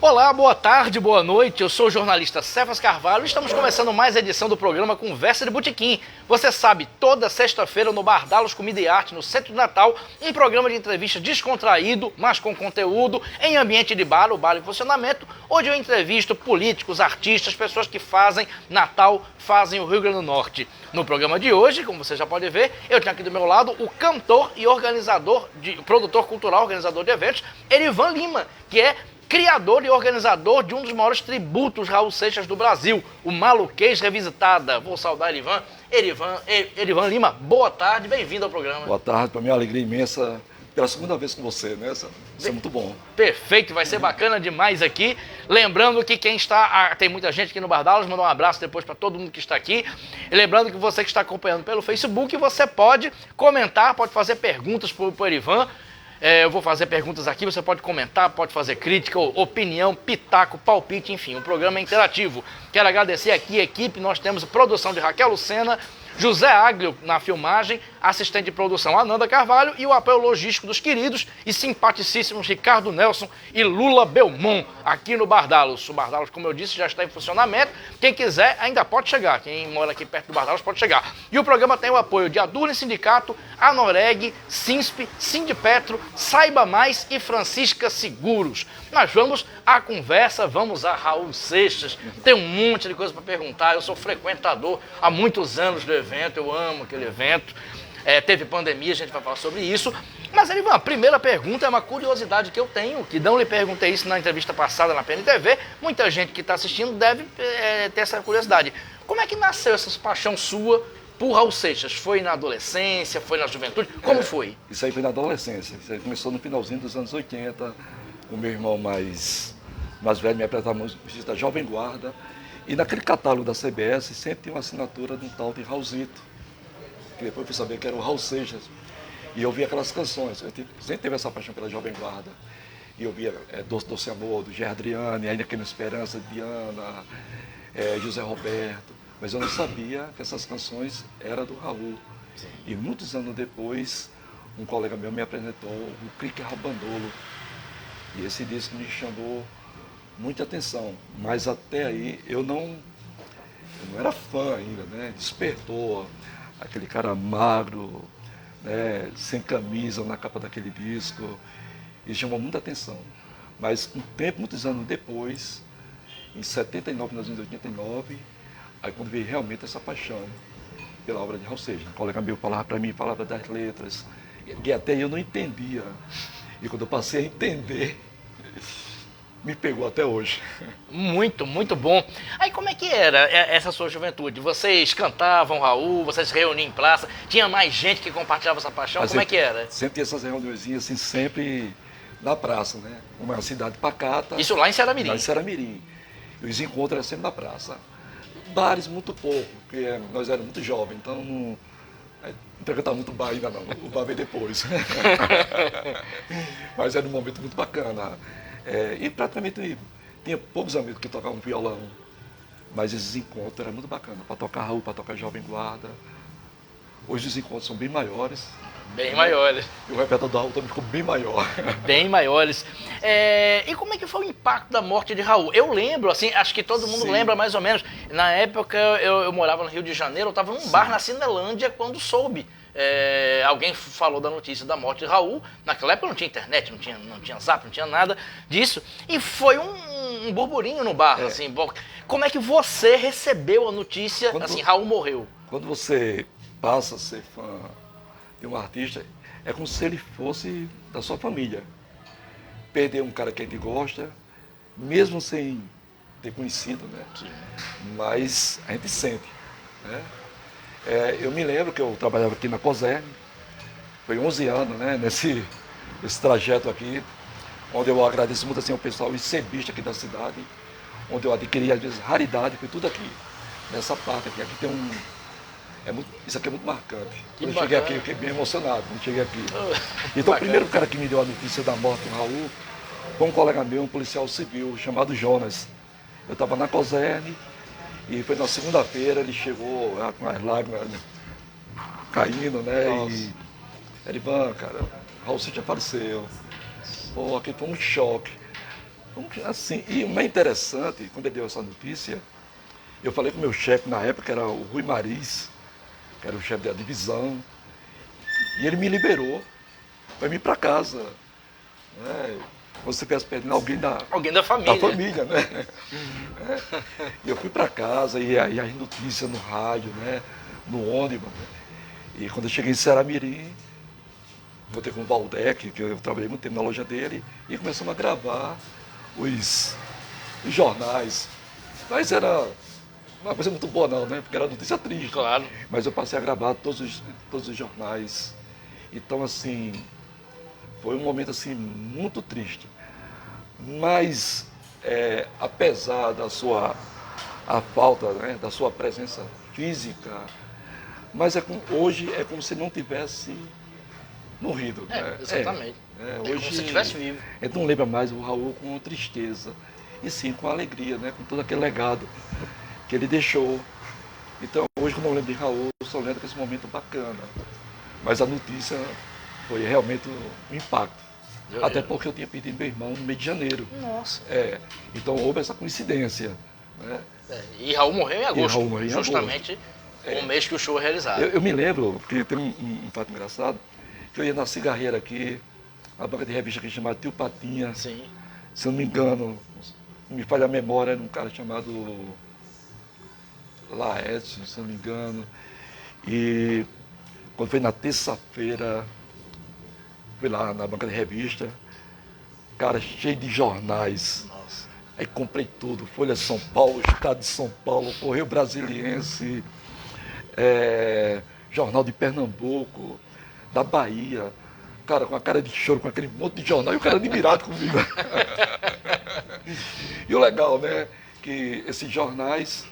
Olá, boa tarde, boa noite. Eu sou o jornalista Cefas Carvalho e estamos começando mais a edição do programa Conversa de Botequim. Você sabe, toda sexta-feira no Bar Dallos Comida e Arte, no Centro de Natal, um programa de entrevista descontraído, mas com conteúdo, em ambiente de bar, o bar em funcionamento, onde eu entrevisto políticos, artistas, pessoas que fazem Natal, fazem o Rio Grande do Norte. No programa de hoje, como você já pode ver, eu tenho aqui do meu lado o cantor e produtor cultural, organizador de eventos, Erivan Lima, que é criador e organizador de um dos maiores tributos Raul Seixas do Brasil, o Maluquês Revisitada. Vou saudar Erivan Lima, boa tarde, bem-vindo ao programa. Boa tarde, para mim é uma alegria imensa, pela segunda vez com você, né? Isso é muito bom. Perfeito, vai ser bacana demais aqui. Lembrando que quem está, tem muita gente aqui no Bar Dallos, mandar um abraço depois para todo mundo que está aqui. E lembrando que você que está acompanhando pelo Facebook, você pode comentar, pode fazer perguntas para o Erivan. Eu vou fazer perguntas aqui, você pode comentar, pode fazer crítica, opinião, pitaco, palpite, enfim, o programa é interativo. Quero agradecer aqui a equipe, nós temos produção de Raquel Lucena, José Aglio na filmagem, assistente de produção Ananda Carvalho e o apoio logístico dos queridos e simpaticíssimos Ricardo Nelson e Lula Belmont aqui no Bar Dallos. O Bar Dallos, como eu disse, já está em funcionamento. Quem quiser ainda pode chegar. Quem mora aqui perto do Bar Dallos pode chegar. E o programa tem o apoio de Adurne Sindicato, Anoreg, Sinsp, Sindipetro, Saiba Mais e Francisca Seguros. Nós vamos à conversa, vamos a Raul Seixas. Tem um monte de coisa para perguntar. Eu sou frequentador há muitos anos do evento, eu amo aquele evento. Teve pandemia, a gente vai falar sobre isso. Mas, Erivan, a primeira pergunta é uma curiosidade que eu tenho, que não lhe perguntei isso na entrevista passada na PNTV. Muita gente que está assistindo deve ter essa curiosidade. Como é que nasceu essa paixão sua por Raul Seixas? Foi na adolescência, foi na juventude? Como foi? Isso aí foi na adolescência. Isso aí começou no finalzinho dos anos 80. O meu irmão mais velho me apresentava música da Jovem Guarda. E naquele catálogo da CBS sempre tinha uma assinatura de um tal de Raulzito, que depois eu fui saber que era o Raul Seixas. E eu via aquelas canções. Eu sempre teve essa paixão pela Jovem Guarda. E eu via Doce Amor, do Gerard Adriane, Ainda Que Na Esperança, de Diana, José Roberto. Mas eu não sabia que essas canções eram do Raul. Sim. E muitos anos depois, um colega meu me apresentou o Crique Rabandolo. E esse disco me chamou muita atenção. Mas até aí eu não era fã ainda, né? Despertou aquele cara magro, né? Sem camisa na capa daquele disco. E chamou muita atenção. Mas um tempo, muitos anos depois, em 79, 1989, aí quando veio realmente essa paixão pela obra de Raul Seixas. Um colega meu falava para mim, falava das letras, e até eu não entendia. E quando eu passei a entender, me pegou até hoje. Muito, muito bom. Aí como é que era essa sua juventude? Vocês cantavam Raul, vocês se reuniam em praça, tinha mais gente que compartilhava essa paixão? Mas como é que era? Sempre tinha essas reuniõezinhas assim, sempre na praça, né? Uma cidade pacata. Isso lá em Ceará-Mirim? Lá em Ceará-Mirim. E os encontros eram sempre na praça. Bares muito pouco, porque nós éramos muito jovens, então não frequentava muito bar ainda não, o bar veio depois. Mas era um momento muito bacana. E praticamente tinha poucos amigos que tocavam violão, mas esses encontros eram muito bacanas, para tocar Raul, para tocar Jovem Guarda. Hoje os encontros são bem maiores. Bem maiores. E o repertório do Raul também ficou bem maior. Bem maiores. E como é que foi o impacto da morte de Raul? Eu lembro, assim, acho que todo mundo lembra mais ou menos. Na época eu morava no Rio de Janeiro, eu estava num bar na Cinelândia quando soube. Alguém falou da notícia da morte de Raul. Naquela época não tinha internet, não tinha zap, não tinha nada disso. E foi um burburinho no bar. Assim, como é que você recebeu a notícia, Raul morreu? Quando você passa a ser fã de um artista, é como se ele fosse da sua família. Perder um cara que a gente gosta, mesmo sem ter conhecido, né? Sim. Mas a gente sente, né? Eu me lembro que eu trabalhava aqui na COSERN, foi 11 anos, né, nesse trajeto aqui, onde eu agradeço muito assim, ao pessoal ICBista aqui da cidade, onde eu adquiri, às vezes, raridade, foi tudo aqui, nessa parte aqui. Aqui tem isso aqui é muito marcante. Quando eu cheguei aqui, eu fiquei bem emocionado quando cheguei aqui. Então, o primeiro cara que me deu a notícia da morte do Raul foi um colega meu, um policial civil, chamado Jonas. Eu estava na COSERN, e foi na segunda-feira, ele chegou com as lágrimas caindo, né? Nossa. E Erivan, cara, Raul Seixas apareceu. Pô, aqui foi um choque. Assim, e o mais interessante, quando ele deu essa notícia, eu falei com o meu chefe na época, era o Rui Mariz, que era o chefe da divisão, e ele me liberou para ir para casa. Né? Você pensa perdendo alguém Alguém da família. da família, né? E eu fui para casa e aí as notícias no rádio, né? No ônibus. Né? E quando eu cheguei em Ceará-Mirim, voltei com o Valdec, que eu trabalhei muito tempo na loja dele, e começamos a gravar os jornais. Mas era uma coisa muito boa não, né? Porque era notícia triste. Claro. Mas eu passei a gravar todos os jornais. Então, assim, foi um momento assim muito triste. Mas, apesar da a falta, né, da sua presença física, mas hoje é como se não tivesse morrido. Né? Exatamente. Hoje, como se estivesse vivo. A gente não lembra mais o Raul com tristeza, e sim com alegria, né, com todo aquele legado que ele deixou. Então, hoje, quando eu lembro de Raul, eu só lembro desse momento bacana. Mas a notícia foi realmente um impacto. Até porque eu tinha perdido meu irmão no mês de janeiro. Nossa. Então houve essa coincidência. Né? E Raul morreu em agosto. Raul morreu em justamente o mês que o show é realizado. Eu me lembro, porque tem um fato engraçado, que eu ia na cigarreira aqui, a banca de revista que chamava Tio Patinha. Sim. Se eu não me engano, me falha a memória, era um cara chamado Laércio, se eu não me engano. E quando foi na terça-feira, fui lá na banca de revista, cara, cheio de jornais. Nossa. Aí comprei tudo, Folha de São Paulo, Estado de São Paulo, Correio Brasiliense, Jornal de Pernambuco, da Bahia. Cara, com a cara de choro, com aquele monte de jornal, e o cara admirado comigo. E o legal, né, que esses jornais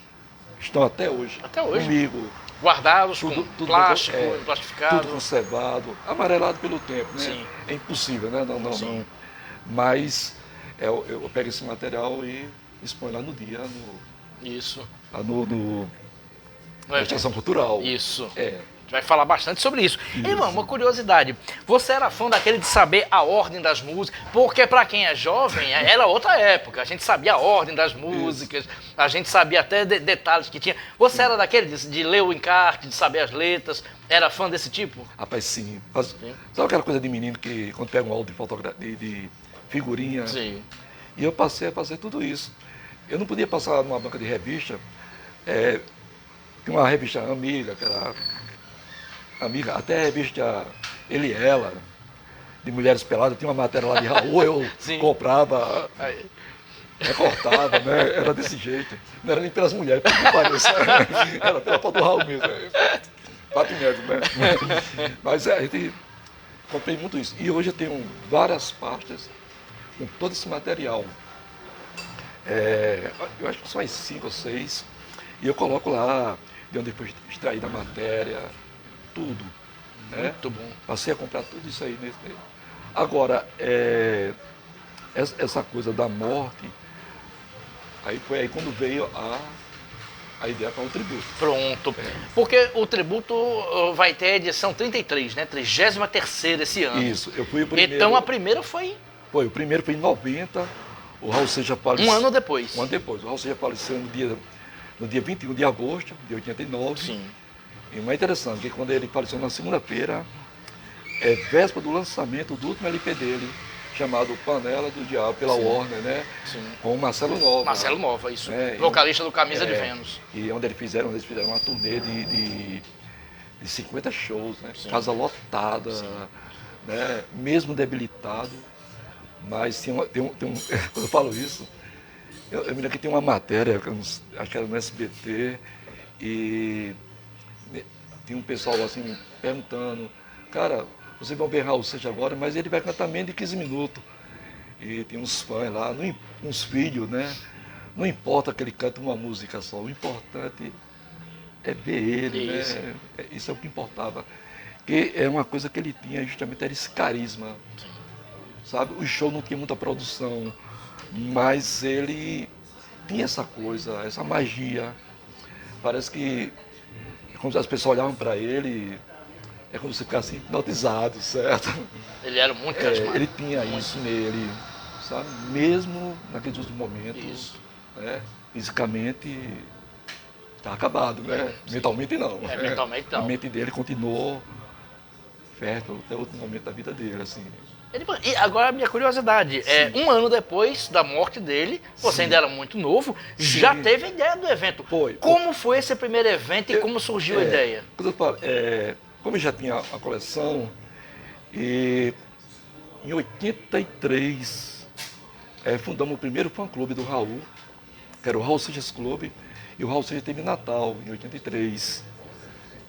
estão até hoje comigo. Guardados Tudo, com plástico, plastificado. Tudo conservado, amarelado pelo tempo, né? Sim. É impossível, né? Não. Mas eu pego esse material e exponho lá no dia, Isso. lá na Estação Cultural. Isso. A gente vai falar bastante sobre isso. Irmão, uma curiosidade. Você era fã daquele de saber a ordem das músicas? Porque pra quem é jovem, era outra época. A gente sabia a ordem das músicas, a gente sabia até detalhes que tinha. Você era daquele de ler o encarte, de saber as letras? Era fã desse tipo? Rapaz, sim. Sabe aquela coisa de menino que quando pega um álbum de figurinha? Sim. E eu passei a fazer tudo isso. Eu não podia passar numa banca de revista. Tinha uma revista amiga, que era amiga, até a revista Ele e Ela, de Mulheres Peladas, tinha uma matéria lá de Raul, eu comprava, recortava, né? Era desse jeito. Não era nem pelas mulheres, porque não parece. Era pela foto do Raul mesmo. Pato Neto, né? Mas a gente comprei muito isso. E hoje eu tenho várias pastas com todo esse material. Eu acho que são as 5 ou 6. E eu coloco lá de onde foi extraída a matéria, tudo. Muito bom. Passei a comprar tudo isso aí. Agora, essa coisa da morte, aí foi aí quando veio a ideia para o tributo. Pronto. Porque o tributo vai ter a edição 33, né? 33ª esse ano. Isso, eu fui o primeiro. Então a primeira foi... O primeiro foi em 90, o Raul Seixas faleceu. Um ano depois. Um ano depois. O Raul Seixas faleceu no dia 21 de agosto de 89. Sim. E o mais interessante, que quando ele faleceu na segunda-feira, véspera do lançamento do último LP dele, chamado Panela do Diabo, pela Warner, né? Sim. Com o Marcelo Nova. Marcelo Nova, isso. Vocalista do Camisa de Vênus. E onde eles fizeram uma turnê de 50 shows, né? Casa lotada, né? Mesmo debilitado. Mas quando eu falo isso, eu me lembro que tem uma matéria, acho que era no SBT, e tinha um pessoal assim perguntando, cara, vocês vão ver Raul Seixas agora, mas ele vai cantar menos de 15 minutos. E tem uns fãs lá, uns filhos, né? Não importa que ele cante uma música só, o importante é ver ele, isso. Né? Isso é o que importava. Porque é uma coisa que ele tinha, justamente era esse carisma. Sabe? O show não tinha muita produção, mas ele tinha essa coisa, essa magia. Parece que quando as pessoas olhavam para ele, é como se ficasse hipnotizado, certo? Ele era muito carismático. Ele tinha isso nele. sabe? Mesmo naqueles últimos momentos, Isso. né? Fisicamente está acabado, né? Mentalmente não. Mentalmente não. A mente dele continuou fértil até o último momento da vida dele, assim. E agora a minha curiosidade, um ano depois da morte dele, você Sim. ainda era muito novo, já teve a ideia do evento. Foi. Como foi esse primeiro evento e como surgiu a ideia? Quando eu falo, como eu já tinha a coleção, e em 83 fundamos o primeiro fã-clube do Raul, que era o Raul Seixas Clube, e o Raul Seixas teve Natal, em 83.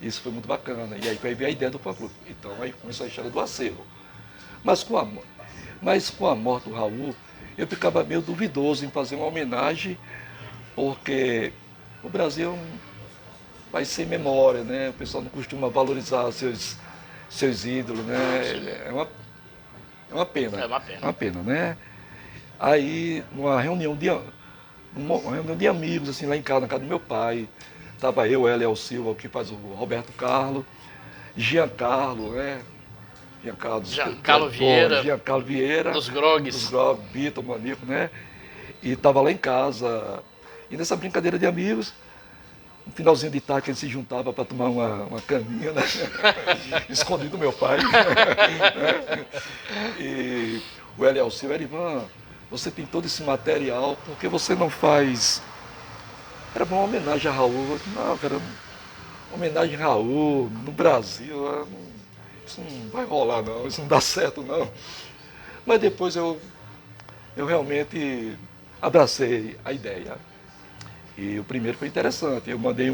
Isso foi muito bacana. E aí veio a ideia do fã-clube. Então aí começou a história do acervo. Mas com a morte do Raul, eu ficava meio duvidoso em fazer uma homenagem, porque o Brasil é um país sem memória, né? O pessoal não costuma valorizar seus ídolos, né? É uma pena. É uma pena. É uma pena, né? Aí, numa reunião de amigos, assim, lá em casa, na casa do meu pai, estava eu, Léo Silva, que faz o Roberto Carlos, Giancarlo, né? Giancarlo Vieira, dos Grogs, Vitor, Manico, né? E estava lá em casa. E nessa brincadeira de amigos, no finalzinho de tarde, que a gente se juntava para tomar uma caninha, né? Escondido do meu pai. E o Léo Silva, Erivan, você tem todo esse material, por que você não faz? Era uma homenagem a Raul. Não, cara, homenagem a Raul no Brasil, isso não vai rolar não, isso não dá certo não. Mas depois eu realmente abracei a ideia. E o primeiro foi interessante. Eu mandei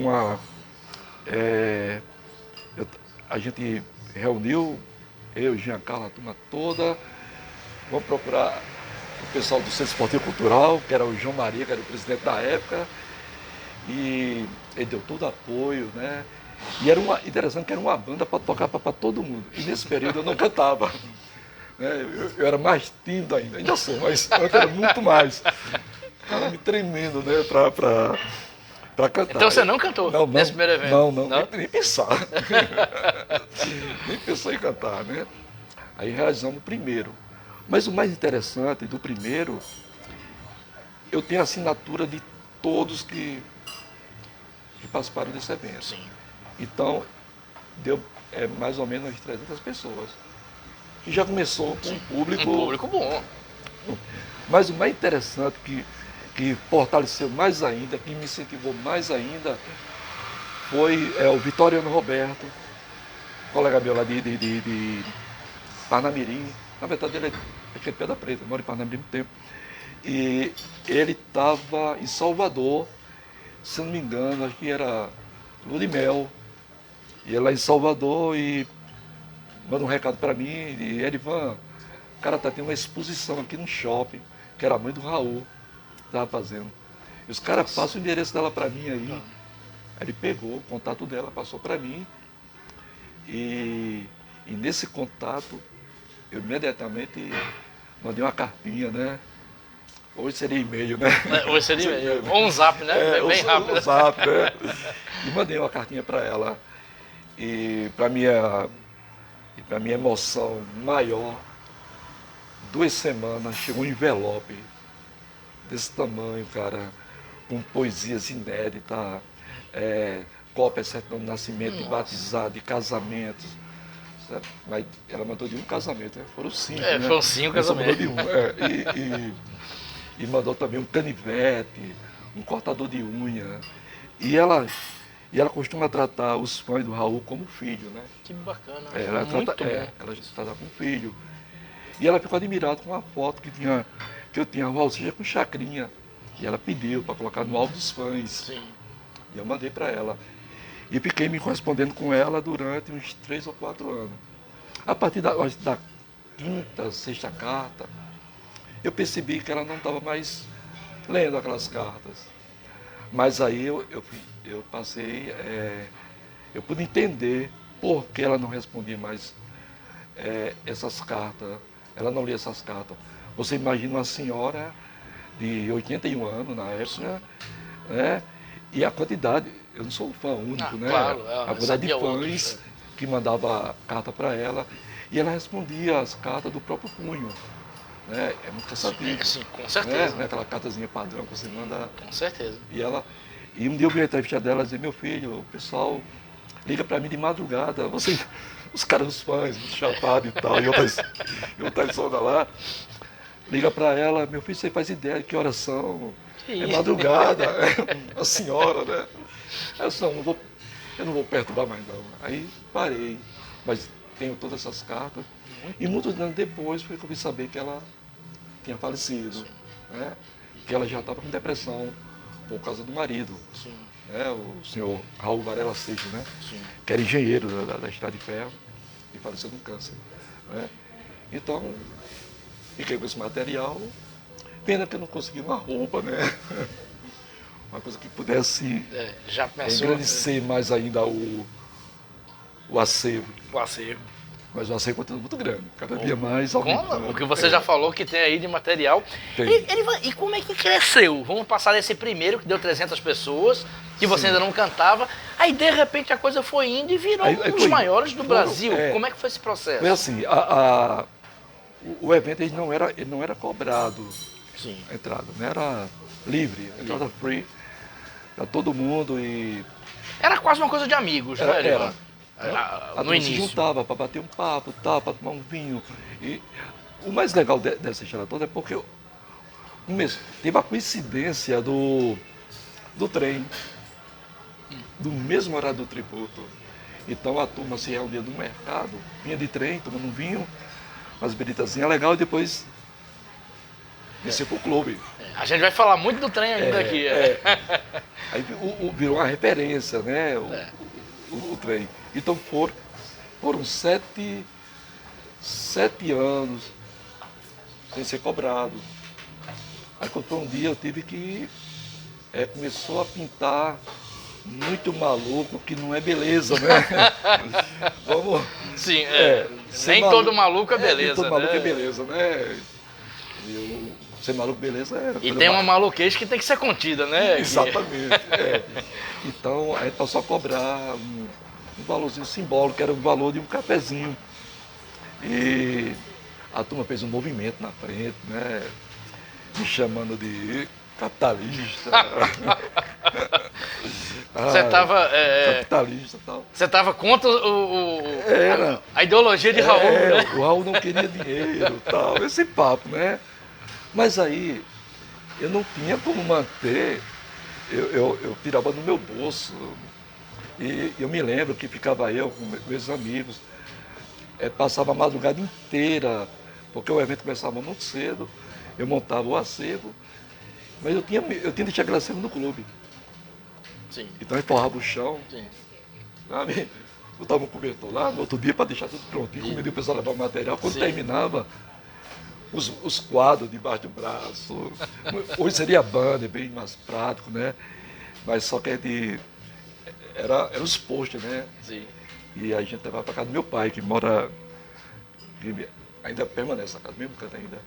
a gente reuniu, eu, Giancarlo, a turma toda, vamos procurar o pessoal do Centro Esportivo Cultural, que era o João Maria, que era o presidente da época, e ele deu todo apoio, né? E era interessante que era uma banda para tocar para todo mundo. E nesse período eu não cantava. Né? Eu era mais tímido ainda sou, mas eu era muito mais. Estava me tremendo, né, para cantar. Então você não cantou nesse primeiro evento? Não? Nem pensar. Nem pensou em cantar, né? Aí realizamos o primeiro. Mas o mais interessante do primeiro, eu tenho a assinatura de todos que participaram desse evento. Sim. Então, deu mais ou menos 300 pessoas. E já começou com um público bom. Mas o mais interessante, que fortaleceu mais ainda, que me incentivou mais ainda, foi o Vitoriano Roberto, colega meu lá de Parnamirim. Na verdade, ele é de Pedra Preta, mora em Parnamirim há muito tempo. E ele estava em Salvador, se não me engano, acho que era lua de mel. E ele lá em Salvador e manda um recado para mim, e Erivan, o cara tá tendo uma exposição aqui no shopping, que era a mãe do Raul, estava fazendo. E os caras passam o endereço dela para mim aí. Aí ele pegou o contato dela, passou para mim. E nesse contato, eu imediatamente mandei uma cartinha, né? Hoje seria e-mail, né? Hoje seria e-mail. Ou um zap, né? Bem rápido. Um zap, né? E mandei uma cartinha para ela. E para minha emoção maior, 2 semanas, chegou um envelope desse tamanho, cara, com poesias inéditas, cópia de certidão de nascimento, de batizado, de casamentos. Sabe? Mas ela mandou de um casamento, né? Foram 5. Né? Foram 5 casamentos. Mandou de um. E mandou também um canivete, um cortador de unha. E ela costuma tratar os fãs do Raul como filho, né? Que bacana. Ela muito bom. Ela trata como filho. E ela ficou admirada com uma foto que eu tinha o Raul Seixas com chacrinha. E ela pediu para colocar no álbum dos fãs. Sim. E eu mandei para ela. E fiquei me correspondendo com ela durante uns 3 ou 4 anos. A partir da 5ª, 6ª carta, eu percebi que ela não estava mais lendo aquelas cartas. Mas aí eu passei, eu pude entender por que ela não respondia mais essas cartas. Ela não lia essas cartas. Você imagina uma senhora de 81 anos na época, né? E a quantidade, eu não sou um fã único, né? Claro, a quantidade de fãs que mandava carta para ela. E ela respondia as cartas do próprio punho. né? É muito cansativo. Sim, com certeza. Né? Aquela cartazinha padrão que você manda. Com certeza. E um dia eu vi a entrevista dela e disse, meu filho, o pessoal liga pra mim de madrugada, os caras, os fãs, os chapados e tal, e outras sondas lá, liga pra ela, meu filho, você faz ideia de que horas são? É madrugada, a senhora, né? Eu disse, eu não vou perturbar mais não. Aí parei, mas tenho todas essas cartas. E muitos anos depois foi que eu vim saber que ela tinha falecido, né? Que ela já estava com depressão por causa do marido. Sim. Né? O senhor Raul Varela Seixas, né? Sim. Que era engenheiro da Estrada de Ferro e faleceu de um câncer. Né? Então, fiquei com esse material. Pena que eu não consegui uma roupa, né? Uma coisa que pudesse já pensou, engrandecer mais ainda o acervo. O acervo. Mas o acervo continua muito grande, cada dia mais aumentando. O que você já falou que tem aí de material. E como é que cresceu? Vamos passar desse primeiro que deu 300 pessoas, que você ainda não cantava. Aí de repente a coisa foi indo e virou um dos maiores do Brasil. Como é que foi esse processo? Foi assim, o evento ele não era cobrado. Sim. A entrada, não era livre, a entrada free para todo mundo e... Era quase uma coisa de amigos, né? Era. No início. Se juntava para bater um papo, para tomar um vinho. E o mais legal dessa história toda é porque teve a coincidência do trem, do mesmo horário do tributo. Então a turma se reunia no mercado, vinha de trem, tomando um vinho, umas bebidazinhas legais e depois descer pro clube. A gente vai falar muito do trem ainda aqui. Aí virou uma referência, né? O trem. Então foram 7 anos sem ser cobrado. Aí quando foi um dia eu tive que começou a pintar muito maluco, que não é beleza, né? Vamos. Sim, nem todo maluco é beleza. Nem todo maluco é beleza, né? Ser maluco, beleza, e tem uma maluquez que tem que ser contida, né? Exatamente. Então, a gente passou a cobrar um valorzinho simbólico, que era o valor de um cafezinho. E a turma fez um movimento na frente, né? Me chamando de capitalista. Você estava... capitalista e tal. Você estava contra a ideologia de Raul, né? O Raul não queria dinheiro e tal, esse papo, né? Mas aí, eu não tinha como manter, eu tirava no meu bolso. E eu me lembro que ficava eu com meus amigos, passava a madrugada inteira, porque o evento começava muito cedo, eu montava o acervo, mas eu tinha que deixar aquele acervo no clube. Sim. Então eu forrava o chão, sim, sabe? Botava um cobertor lá, no outro dia para deixar tudo prontinho, comida o pessoal levava o material, quando terminava, os quadros debaixo do braço. Hoje seria banner, bem mais prático, né? Mas só que era os postes, né? Sim. E a gente levava para casa do meu pai, que mora, ainda permanece na casa do mesmo canto ainda.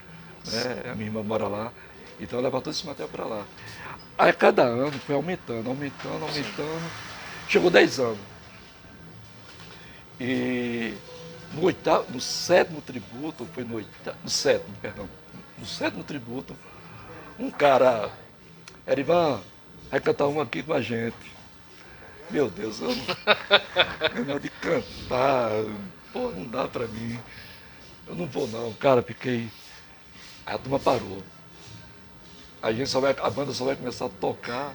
Né? A minha irmã mora lá. Então eu levava todo esse material para lá. Aí a cada ano foi aumentando. Chegou 10 anos. E no sétimo tributo, no sétimo tributo, um cara, Erivan, vai cantar uma aqui com a gente. Meu Deus, eu não de cantar, pô, não dá pra mim. Eu não vou não, cara, fiquei. Aí a turma parou. A banda só vai começar a tocar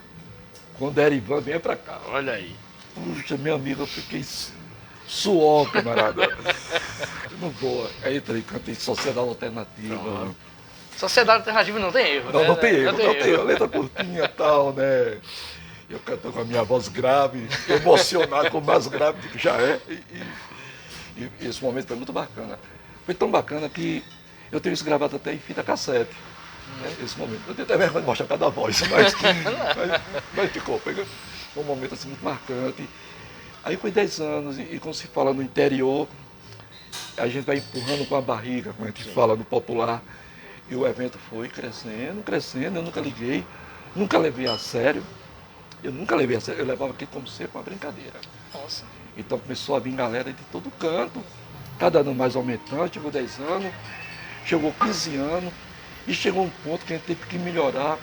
quando Erivan vier pra cá. Olha aí. Puxa, meu amigo, eu fiquei suor, camarada. Eu não vou. Aí entrei, cantei Sociedade Alternativa. Sociedade Alternativa não tem erro, não, né? Não tem erro. Letra curtinha e tal, né? Eu canto com a minha voz grave, emocionado, com mais grave do que já é. E esse momento foi muito bacana. Foi tão bacana que eu tenho isso gravado até em fita cassete. Esse momento. Eu tenho até vergonha de mostrar cada voz, mas ficou. Foi um momento assim, muito marcante. Aí foi 10 anos, e como se fala no interior, a gente vai empurrando com a barriga, como a gente fala no popular. E o evento foi crescendo, eu nunca liguei, nunca levei a sério. Eu levava aquilo como sempre uma brincadeira. Nossa. Então começou a vir galera de todo canto, cada ano mais aumentando, chegou 10 anos, chegou 15 anos e chegou um ponto que a gente teve que melhorar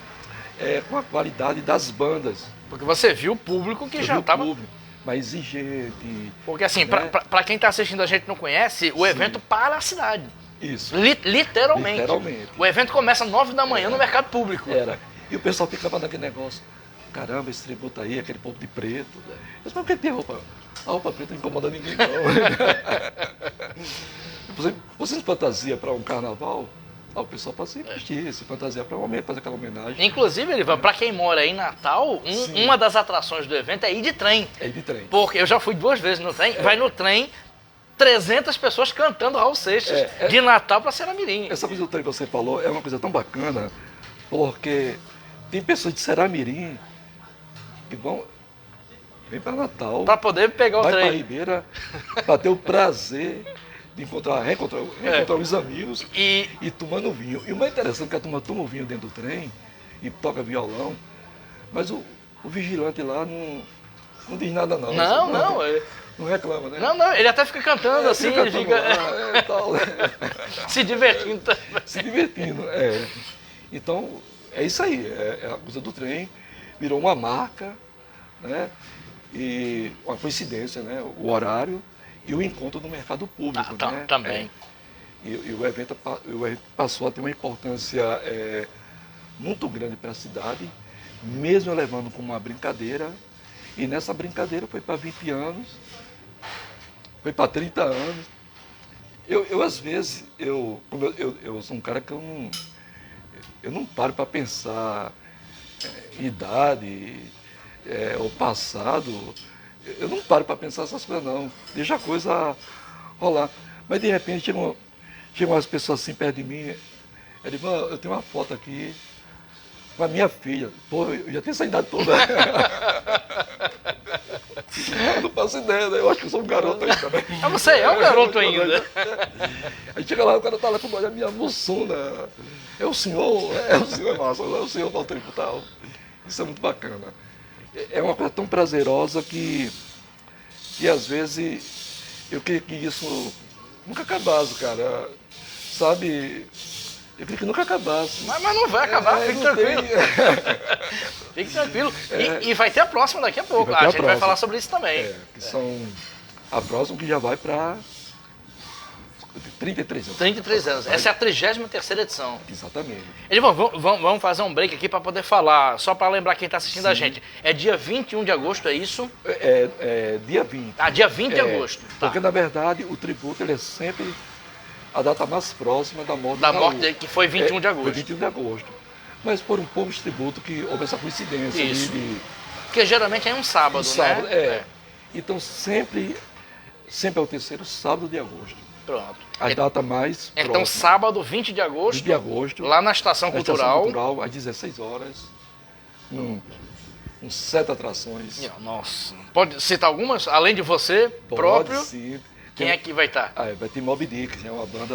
com a qualidade das bandas. Porque você viu o público que já estava... mais exigente. Porque assim, né? para quem está assistindo a gente não conhece, o evento para a cidade. Isso. Literalmente. Literalmente. O evento começa às 9 da manhã no mercado público. Era. E o pessoal ficava naquele negócio, caramba, esse tributo aí, aquele povo de preto. Eu disse, mas por que tem roupa? A roupa preta não incomoda ninguém, não. Você se fantasia para um carnaval? O pessoal pode se vestir, se fantasiar para fazer aquela homenagem. Inclusive, Elivan, para quem mora em Natal, uma das atrações do evento é ir de trem. É ir de trem. Porque eu já fui 2 vezes no trem, vai no trem, 300 pessoas cantando Raul Seixas, de Natal para Ceramirim. Essa coisa do trem que você falou é uma coisa tão bacana, porque tem pessoas de Ceramirim que vem para Natal, Para poder pegar o vai trem. para Ribeira, para ter o prazer de reencontrar os amigos e tomando vinho. E o mais interessante é que a turma toma o vinho dentro do trem e toca violão, mas o vigilante lá não diz nada não. Não reclama, né? Não, ele até fica cantando assim, ele fica lá, tal, né? se divertindo também. Se divertindo, Então, é isso aí, a coisa do trem virou uma marca, né? E uma coincidência, né? O horário e o encontro no mercado público, né? Também. E o evento passou a ter uma importância muito grande para a cidade, mesmo levando como uma brincadeira. E nessa brincadeira foi para 20 anos, foi para 30 anos. Eu às vezes, eu sou um cara que eu não paro para pensar em idade, o passado. Eu não paro para pensar essas coisas, não. Deixa a coisa rolar. Mas, de repente, chegam umas pessoas assim perto de mim. Elivan, eu tenho uma foto aqui com a minha filha. Pô, eu já tenho essa idade toda. Eu não faço ideia, né? Eu acho que eu sou um garoto ainda também. Você é um garoto ainda. Aí chega lá, o cara tá lá com a minha moçona. É o senhor massa, é o senhor Valtteri e tal. Isso é muito bacana. É uma coisa tão prazerosa que às vezes eu queria que isso nunca acabasse, cara. Sabe? Eu queria que nunca acabasse. Mas não vai acabar, fique tranquilo. Fique tranquilo. E vai ter a próxima daqui a pouco. A gente vai falar sobre isso também. Que são a próxima que já vai para 33 anos. 33 anos. Essa é a 33ª edição. Exatamente. Elivan, vamos fazer um break aqui para poder falar, só para lembrar quem está assistindo a gente. É dia 21 de agosto, é isso? Dia 20. Ah, dia 20 de agosto. Tá. Porque, na verdade, o tributo ele é sempre a data mais próxima da morte dele, que foi 21 de agosto. Foi 21 de agosto. Mas foram poucos tributos que houve essa coincidência. Isso. Porque geralmente é um sábado, né? Então, sempre é o terceiro sábado de agosto. Pronto. A data mais Então, próxima. sábado, 20 de agosto. 20 de agosto. Lá na Estação Cultural. Às 16 horas. Com 7 atrações. Nossa. Pode citar algumas? Além de você, próprio? Sim. Quem é que vai estar? Vai ter Moby Dick, que é uma banda,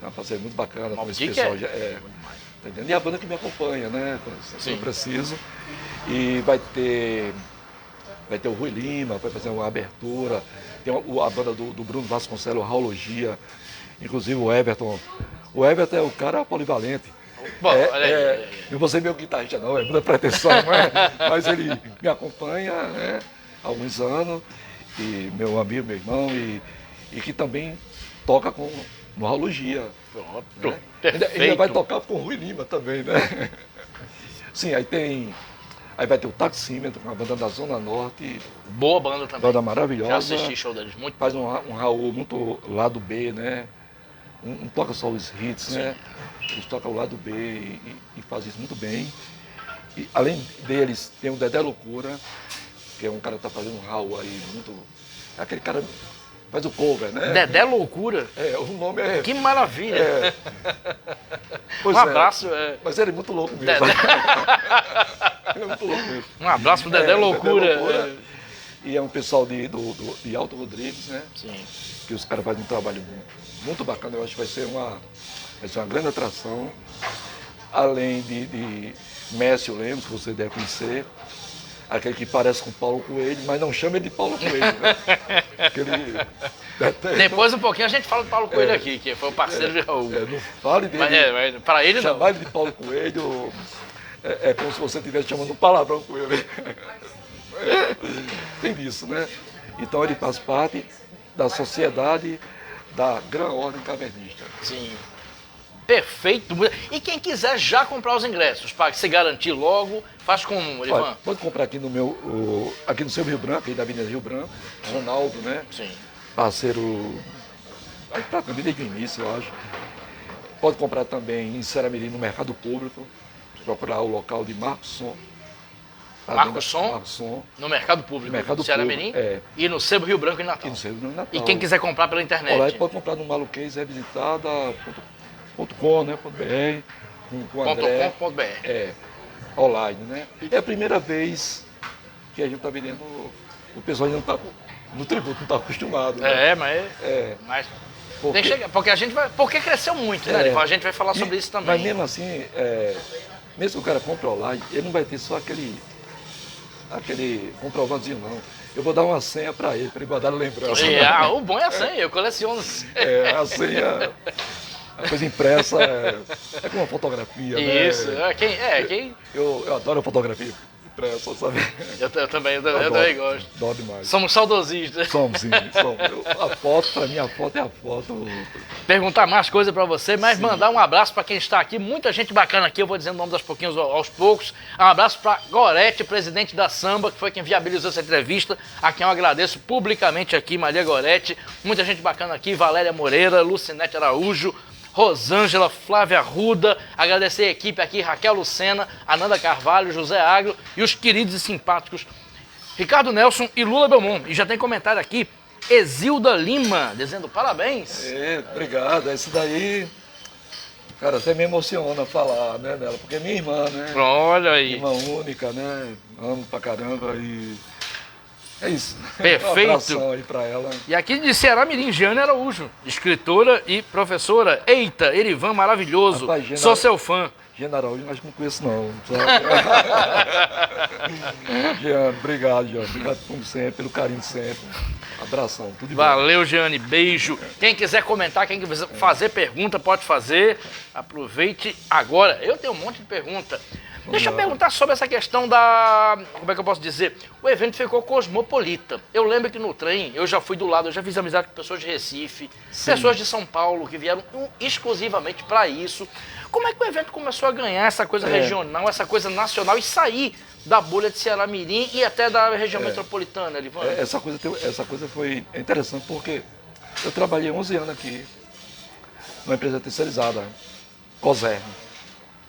uma parceria muito bacana. Moby esse Dick pessoal tá entendendo? E a banda que me acompanha, né? Se eu preciso. E vai ter o Rui Lima, vai fazer uma abertura. Tem a banda do Bruno Vasconcelos, Raologia. Inclusive o Everton. O Everton é o cara polivalente. Bom, olha aí. Eu vou ser meu guitarrista não, é muita pretensão, mas ele me acompanha, né, há alguns anos. E meu amigo, meu irmão, e que também toca no Raologia. Pronto. Né? Ainda vai tocar com o Rui Lima também, né? Sim, aí vai ter o Taxímetro, uma banda da Zona Norte. Boa banda também. Banda maravilhosa. Já assisti show deles, muito faz um Raul muito lado B, né? Não toca só os hits, sim, né? Eles tocam o lado B e fazem isso muito bem. E além deles, tem o Dedé Loucura, que é um cara que tá fazendo um Raul aí muito... Aquele cara faz o cover, né? Dedé Loucura? O nome é... Que maravilha! Pois um abraço. Mas ele é muito louco mesmo. Ele é muito louco mesmo. Um abraço pro Dedé Loucura. Dedé Loucura. E é um pessoal de Alto Rodrigues, né? Sim. Que os caras fazem um trabalho muito bacana. Eu acho que vai ser uma grande atração. Além de Mércio Lemos, que você deve conhecer. aquele que parece com Paulo Coelho, mas não chama ele de Paulo Coelho, né? Aquele... Depois um pouquinho a gente fala do Paulo Coelho aqui, que foi o parceiro de Raul. Não fale dele. Mas para ele não. Chamar ele de Paulo Coelho é como se você estivesse chamando um palavrão com ele. Tem disso, né? Então ele faz parte da sociedade da Grã Ordem Cavernista. Sim. Perfeito. E quem quiser já comprar os ingressos, para se garantir logo, faz como, Ivan? Olha, pode comprar aqui no meu, aqui no seu Rio Branco, aí da Avenida Rio Branco, Ronaldo, né? Sim. Parceiro, aí praticamente desde o início, eu acho. Pode comprar também em Ceramirim, no Mercado Público, procurar o local de Marcos Som. Marcos Som, Marcos Som, no Mercado Público, Mercado Ceará-Mirim, Público, e no Sebo Rio Branco em Natal. E no Sebo Rio Natal. E quem quiser comprar pela internet? Olha, pode comprar no Maluquês Revisitada.com, né, .br, com o André. .com.br. Online, né? É a primeira vez que a gente está vendendo, o pessoal ainda não está, no tributo não está acostumado. Né? Mas tem que chegar, porque a gente vai, porque cresceu muito, né? A gente vai falar sobre isso também. Mas mesmo assim, mesmo que o cara compre online, ele não vai ter só aquele comprovantezinho, não. Eu vou dar uma senha para ele guardar a lembrança. O bom é a senha, eu coleciono. A senha, a coisa impressa é como uma fotografia, isso, né? Eu adoro a fotografia impressa, sabe? Eu também gosto. Adoro demais. Somos saudosistas. Somos, sim. A foto, para mim, a foto é a foto. Perguntar mais coisa para você, mas mandar um abraço para quem está aqui. Muita gente bacana aqui, eu vou dizendo o nome aos pouquinhos, aos poucos. Um abraço para Gorete, presidente da Samba, que foi quem viabilizou essa entrevista. A quem eu agradeço publicamente aqui, Maria Gorete. Muita gente bacana aqui, Valéria Moreira, Lucinete Araújo, Rosângela, Flávia Arruda, agradecer a equipe aqui, Raquel Lucena, Ananda Carvalho, José Agro e os queridos e simpáticos Ricardo Nelson e Lula Belmont. E já tem comentário aqui, Exilda Lima, dizendo parabéns. Obrigado. Esse daí, cara, até me emociona falar, né, dela, porque é minha irmã, né? Olha aí. Irmã única, né? Amo pra caramba e... É isso. Perfeito. Um abração aí pra ela. E aqui de Ceará-Mirim, Jeane Araújo, escritora e professora. Eita, Erivan maravilhoso, Rapaz, sou seu fã. Jeane Araújo, acho que não conheço não. Jeane, obrigado, Jeane. Obrigado como sempre, pelo carinho sempre. Abração, tudo de bom. Valeu, Jeane, beijo. Quem quiser comentar, quem quiser fazer pergunta, pode fazer. Aproveite agora. Eu tenho um monte de pergunta. Deixa eu perguntar sobre essa questão da... Como é que eu posso dizer? O evento ficou cosmopolita. Eu lembro que no trem, eu já fui do lado, eu já fiz amizade com pessoas de Recife, pessoas de São Paulo, que vieram exclusivamente para isso. Como é que o evento começou a ganhar essa coisa regional, essa coisa nacional e sair da bolha de Ceará-Mirim e até da região metropolitana, Elivan? Essa coisa foi interessante porque eu trabalhei 11 anos aqui numa empresa terceirizada, Cosern.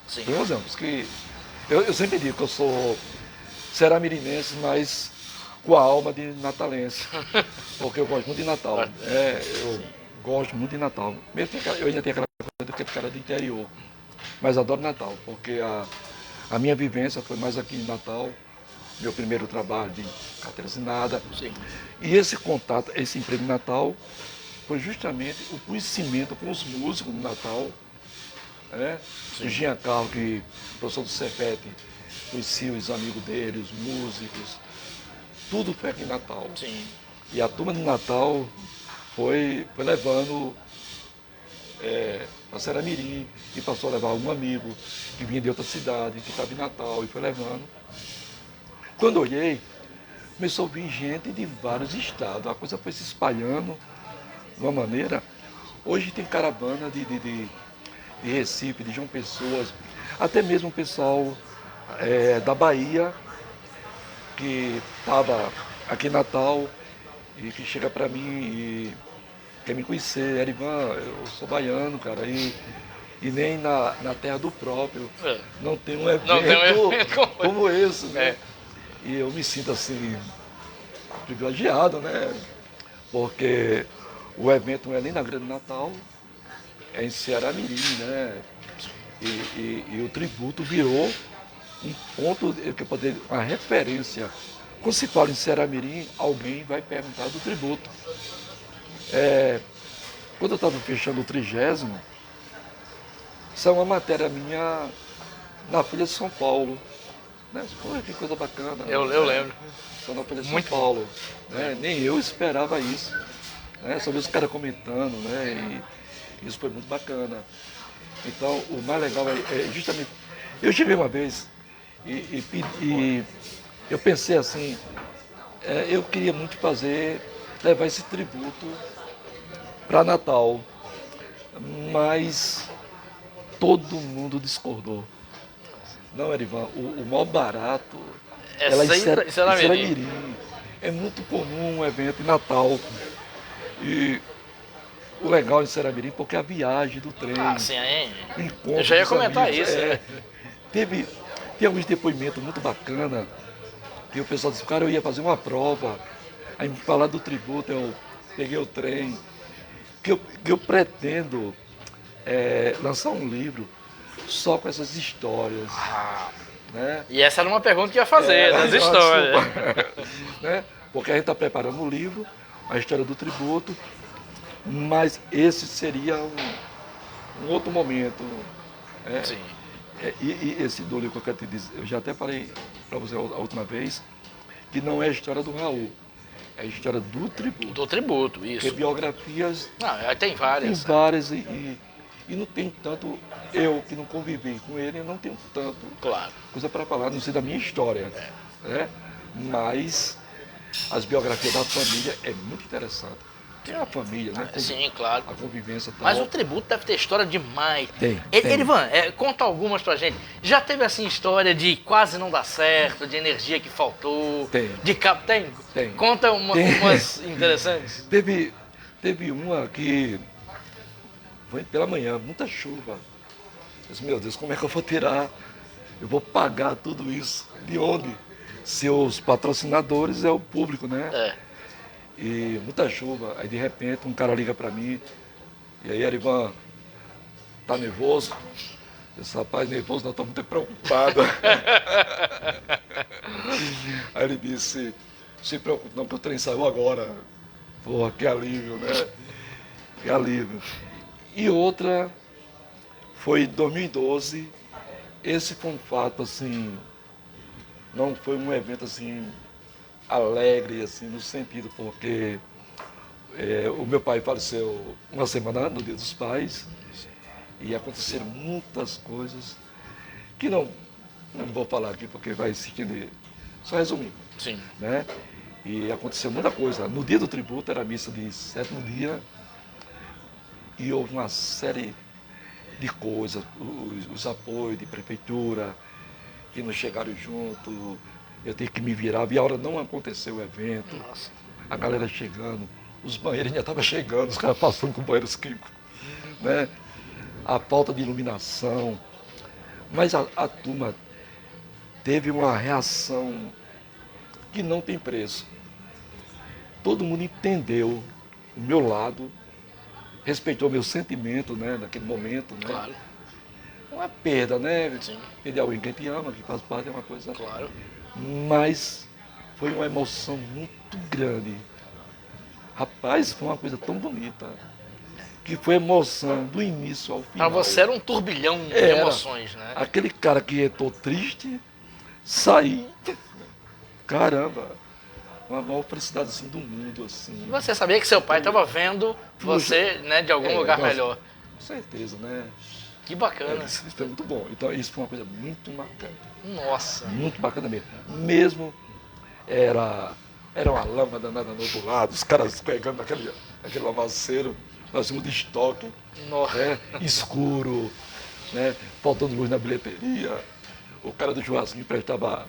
Sim. Foi 11 anos, que eu sempre digo que eu sou ceará-mirinense, mas com a alma de natalense, porque eu gosto muito de Natal. Eu gosto muito de Natal. Mesmo que eu ainda tenho aquela coisa que é cara do interior, mas adoro Natal, porque a minha vivência foi mais aqui em Natal, meu primeiro trabalho de carteira assinada. Sim. E esse contato, esse emprego em Natal, foi justamente o conhecimento com os músicos do Natal. O Giancarlo, que professor do Cefet, conhecia os amigos dele, os músicos, tudo foi aqui em Natal. Sim. E a turma do Natal foi levando a Ceará-Mirim, e passou a levar um amigo que vinha de outra cidade, que estava em Natal, e foi levando. Quando eu olhei, começou a vir gente de vários estados, a coisa foi se espalhando de uma maneira. Hoje tem caravana de Recife, de João Pessoa, até mesmo o pessoal da Bahia, que estava aqui em Natal e que chega para mim e quer me conhecer. Erivan, eu sou baiano, cara, e nem na terra do próprio não tem um evento como esse, né? E eu me sinto assim, privilegiado, né? Porque o evento não é nem na Grande Natal, é em Ceará-Mirim, né? E o tributo virou um ponto, uma referência. Quando se fala em Ceará-Mirim, alguém vai perguntar do tributo. Quando eu estava fechando o 30º, saiu uma matéria minha na Folha de São Paulo, Né? Pô, que coisa bacana. Eu lembro. Sonópolis São Muito Paulo. Né? Nem eu esperava isso. Né? Só vi os caras comentando, né? E isso foi muito bacana. Então, o mais legal é justamente... Eu cheguei uma vez e eu pensei assim, eu queria muito levar esse tributo para Natal, mas todo mundo discordou. Não, Erivan, o maior barato é lá em Seramirim. É muito comum um evento em Natal. E o legal em Seramirim porque a viagem do trem. Ah, sim, aí. Eu já ia comentar isso. Tem alguns depoimentos muito bacanas que o pessoal disse, cara, eu ia fazer uma prova, aí me falar do tributo, eu peguei o trem, que eu pretendo lançar um livro só com essas histórias. Né? E essa era uma pergunta que ia fazer, das histórias. Né? Porque a gente está preparando um livro, a história do tributo, mas esse seria um outro momento. Sim. E esse do livro que eu quero te dizer, eu já até falei para você a última vez, que não é a história do Raul, é a história do tributo. Do tributo, isso. Porque biografias... Não, tem várias. Tem várias e não tem tanto, eu que não convivi com ele, não tenho tanto coisa para falar, não sei da minha história. Né? Mas as biografias da família é muito interessante. Tem a família, né? Sim, claro. A convivência tal. Mas o tributo deve ter história demais. Tem. Erivan, conta algumas pra gente. Já teve assim história de quase não dar certo, de energia que faltou? Tem. Tem? Conta umas interessantes. Teve uma que foi pela manhã, muita chuva. Eu disse, meu Deus, como é que eu vou tirar? Eu vou pagar tudo isso. De onde? Seus patrocinadores é o público, né? E muita chuva. Aí de repente um cara liga pra mim. E aí, Erivan, tá nervoso? Esse rapaz nervoso, nós estamos muito preocupados. Aí ele disse, se preocupe não, porque o trem saiu agora. Porra, que alívio, né? Que alívio. E outra foi em 2012. Esse foi um fato, assim, não foi um evento, assim, alegre, assim, no sentido, porque o meu pai faleceu uma semana no Dia dos Pais e aconteceram muitas coisas que não vou falar aqui porque vai se entender. Só resumindo. Sim. Né? E aconteceu muita coisa. No dia do tributo era a missa de 7º dia e houve uma série de coisas, os apoios de prefeitura que não chegaram junto. Eu tenho que me virar, e a hora não aconteceu o evento. Nossa. A galera chegando, os banheiros ainda estavam chegando, os caras passando com banheiros químicos, né? A falta de iluminação. Mas a turma teve uma reação que não tem preço. Todo mundo entendeu o meu lado, respeitou meu sentimento, né, naquele momento. Né? Claro. Uma perda, né? Sim. Perder alguém que te ama, que faz parte, é uma coisa. Claro. Mas foi uma emoção muito grande. Rapaz, foi uma coisa tão bonita. Que foi emoção do início ao final. Pra você era um turbilhão de emoções, né? Aquele cara que entrou triste, sair. Caramba, uma maior felicidade assim, do mundo. Assim. Você sabia que seu pai estava vendo você, né, de algum lugar melhor. Com certeza, né? Que bacana. Isso é muito bom. Então isso foi uma coisa muito marcante. Nossa. Muito bacana mesmo. Mesmo era uma lama danada no outro lado, os caras pegando aquele lavaceiro, nós tínhamos de estoque, né? Escuro, né? Faltando luz na bilheteria. O cara do churrasquinho prestava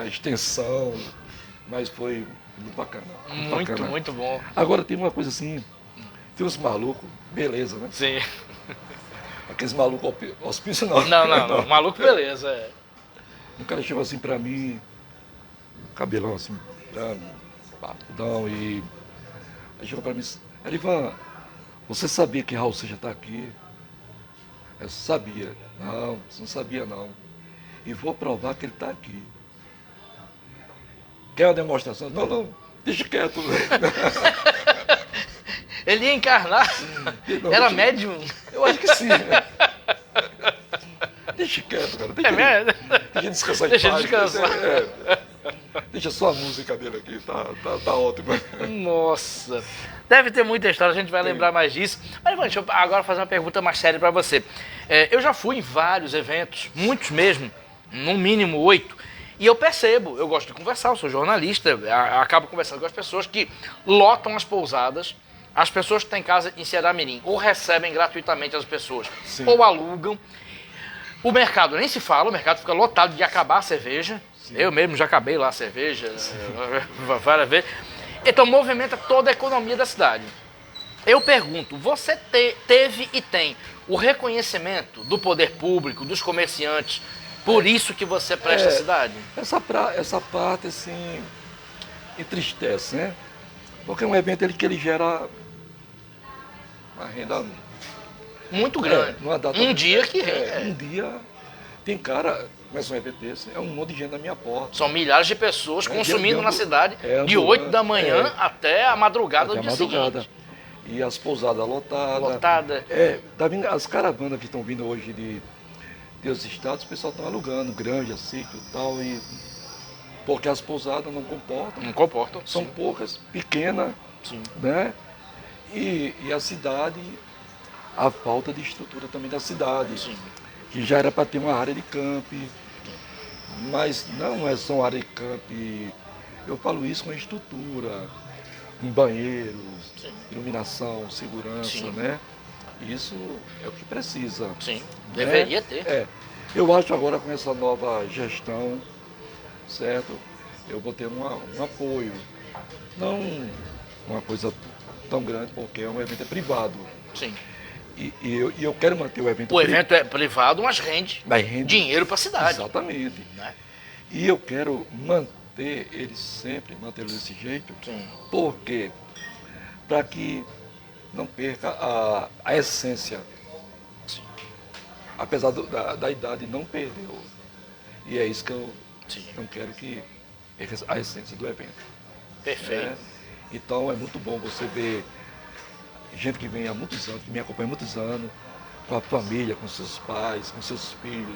extensão, mas foi muito bacana. Muito, bacana. muito bom. Agora tem uma coisa assim, tem uns malucos, beleza, né? Sim. Aqueles malucos hospício não. Não. Maluco, beleza. Um cara chegou assim pra mim, cabelão assim, papudão, e aí chegou pra mim, Erivan, você sabia que Raul Seixas está aqui? Eu sabia. Não, você não sabia não. E vou provar que ele está aqui. Quer uma demonstração? Não, deixa quieto. Ele ia encarnar? Não, era médium? Eu acho que sim. Deixa quieto, cara. Médium? Deixa descansar em Deixa paz. descansar. Deixa só a música dele aqui, tá ótimo. Nossa, deve ter muita história, a gente vai lembrar mais disso. Mas, Ivan, deixa eu agora fazer uma pergunta mais séria para você. Eu já fui em vários eventos, muitos mesmo, no mínimo 8, e eu percebo, eu gosto de conversar, eu sou jornalista, acabo conversando com as pessoas que lotam as pousadas, as pessoas que têm casa em Ceará-Mirim, ou recebem gratuitamente as pessoas, Sim. ou alugam. O mercado nem se fala, o mercado fica lotado de acabar a cerveja. Sim. Eu mesmo já acabei lá a cerveja várias vezes. Então movimenta toda a economia da cidade. Eu pergunto, você teve e tem o reconhecimento do poder público, dos comerciantes, por isso que você presta à cidade? Essa parte, assim, entristece, né? Porque é um evento que ele gera uma renda muito grande. Um dia que rende. Um dia tem cara, começa um evento desse, é um monte de gente na minha porta. São milhares de pessoas consumindo na cidade de 8 da manhã até a madrugada do dia seguinte. E as pousadas lotadas. Tá vindo, as caravanas que estão vindo hoje de outros estados, o pessoal está alugando, granja, sítio e tal, porque as pousadas não comportam. Não comportam. São poucas, pequenas, né? E a cidade, a falta de estrutura também da cidade, que já era para ter uma área de camp, mas não é só uma área de camp, eu falo isso com estrutura, com banheiros, iluminação, segurança, né? Isso é o que precisa. Sim, deveria ter. Eu acho agora com essa nova gestão, certo? Eu vou ter um apoio, não uma coisa tão grande, porque é um evento privado. Sim. E eu quero manter o evento privado. O evento é privado, mas rende dinheiro para a cidade. Exatamente. Né? E eu quero manter ele sempre, manter ele desse jeito, porque para que não perca a essência. Sim. Apesar da idade, não perdeu. E é isso que eu não quero que perca a essência do evento. Perfeito. Então é muito bom você ver gente que vem há muitos anos, que me acompanha há muitos anos, com a família, com seus pais, com seus filhos,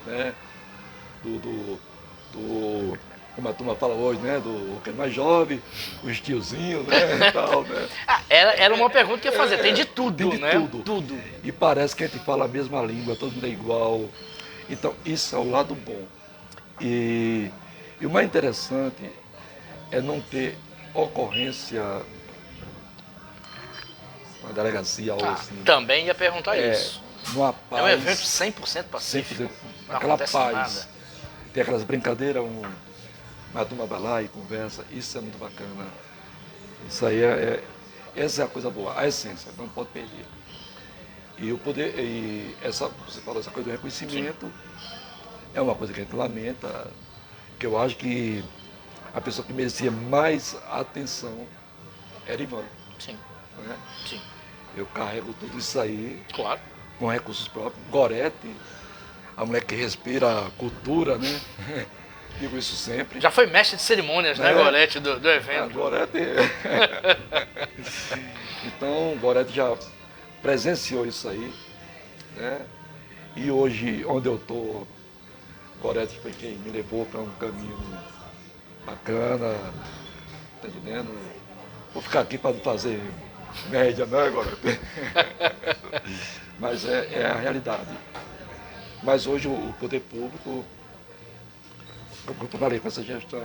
né? Como a turma fala hoje, né? Do que é mais jovem, os tiozinhos, né? E tal, né? Era uma pergunta que eu ia fazer, tem de tudo, tem de né? Tudo. E parece que a gente fala a mesma língua, todo mundo é igual. Então, isso é o lado bom. E o mais interessante é não ter ocorrência na delegacia ou assim. Também ia perguntar isso. Numa paz, é um evento 100% pacífico. 100%, não aquela acontece paz. Nada. Tem aquelas brincadeiras, a turma vai lá e conversa. Isso é muito bacana. Isso aí essa é a coisa boa, a essência, não pode perder. E o poder, você falou essa coisa do reconhecimento, é uma coisa que a gente lamenta, que eu acho que a pessoa que merecia mais atenção era Ivan. Sim. Né? Sim. Eu carrego tudo isso aí, claro, com recursos próprios. Gorete, a mulher que respira a cultura, né? Digo isso sempre. Já foi mestre de cerimônias, né, Gorete, do evento. Gorete. Então, Gorete já presenciou isso aí, né? E hoje, onde eu estou, Gorete foi quem me levou para um caminho bacana, tá entendendo? Vou ficar aqui para não fazer média, né, Gorete? Mas é a realidade. Mas hoje o poder público, como eu falei com essa gestão,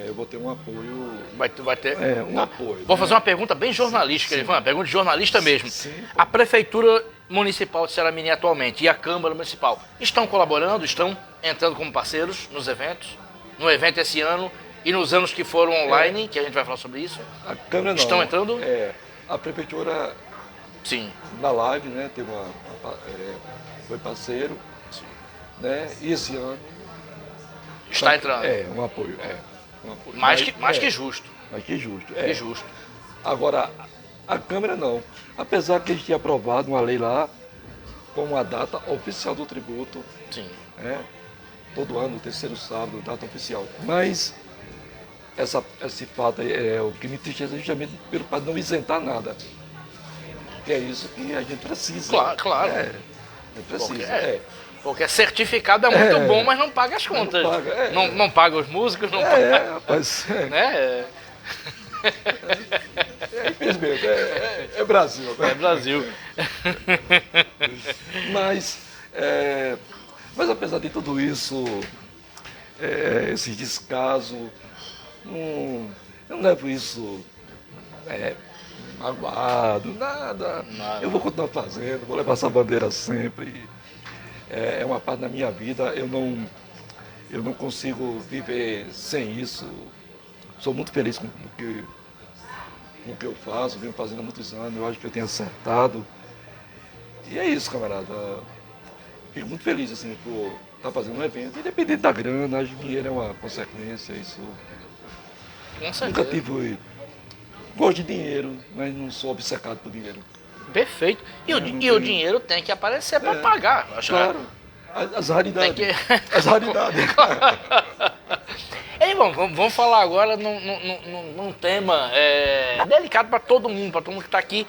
eu vou ter um apoio. Vai ter? Um apoio. Vou fazer uma pergunta bem jornalística, uma pergunta de jornalista mesmo. Sim. A Prefeitura Municipal de Ceará-Mirim atualmente e a Câmara Municipal estão colaborando, estão entrando como parceiros nos eventos? No evento esse ano e nos anos que foram online, que a gente vai falar sobre isso? A Câmara não. Estão entrando? A Prefeitura, na live, né, teve foi parceiro, né, e esse ano está entrando. Um apoio. Um apoio. Mais que justo. Mais que justo. Que justo. Agora, a Câmara não. Apesar que a gente tinha aprovado uma lei lá com uma data oficial do tributo. Sim. Todo ano, terceiro sábado, data oficial. Mas esse fato é o que me entristece justamente pelo fato de não isentar nada. Que é isso que a gente precisa. Claro. A gente precisa. Porque certificado é muito bom, mas não paga as contas. Não paga os músicos, não paga. Rapaz. Né? Infelizmente, é Brasil. Né? É Brasil. Mas apesar de tudo isso, esse descaso, eu não levo isso magoado, nada. Eu vou continuar fazendo, vou levar essa bandeira sempre. É uma parte da minha vida, eu não consigo viver sem isso. Sou muito feliz com o que eu faço, venho fazendo há muitos anos, eu acho que eu tenho acertado. E é isso, camarada. Fico muito feliz assim, por estar fazendo um evento, independente da grana, acho que dinheiro é uma consequência, isso. Com certeza. Nunca tive. Gosto de dinheiro, mas não sou obcecado por dinheiro. Perfeito. E o dinheiro tem que aparecer para pagar. Claro. As raridades. Tem que... As raridades. Ei, bom, vamos falar agora num tema delicado para todo mundo que está aqui.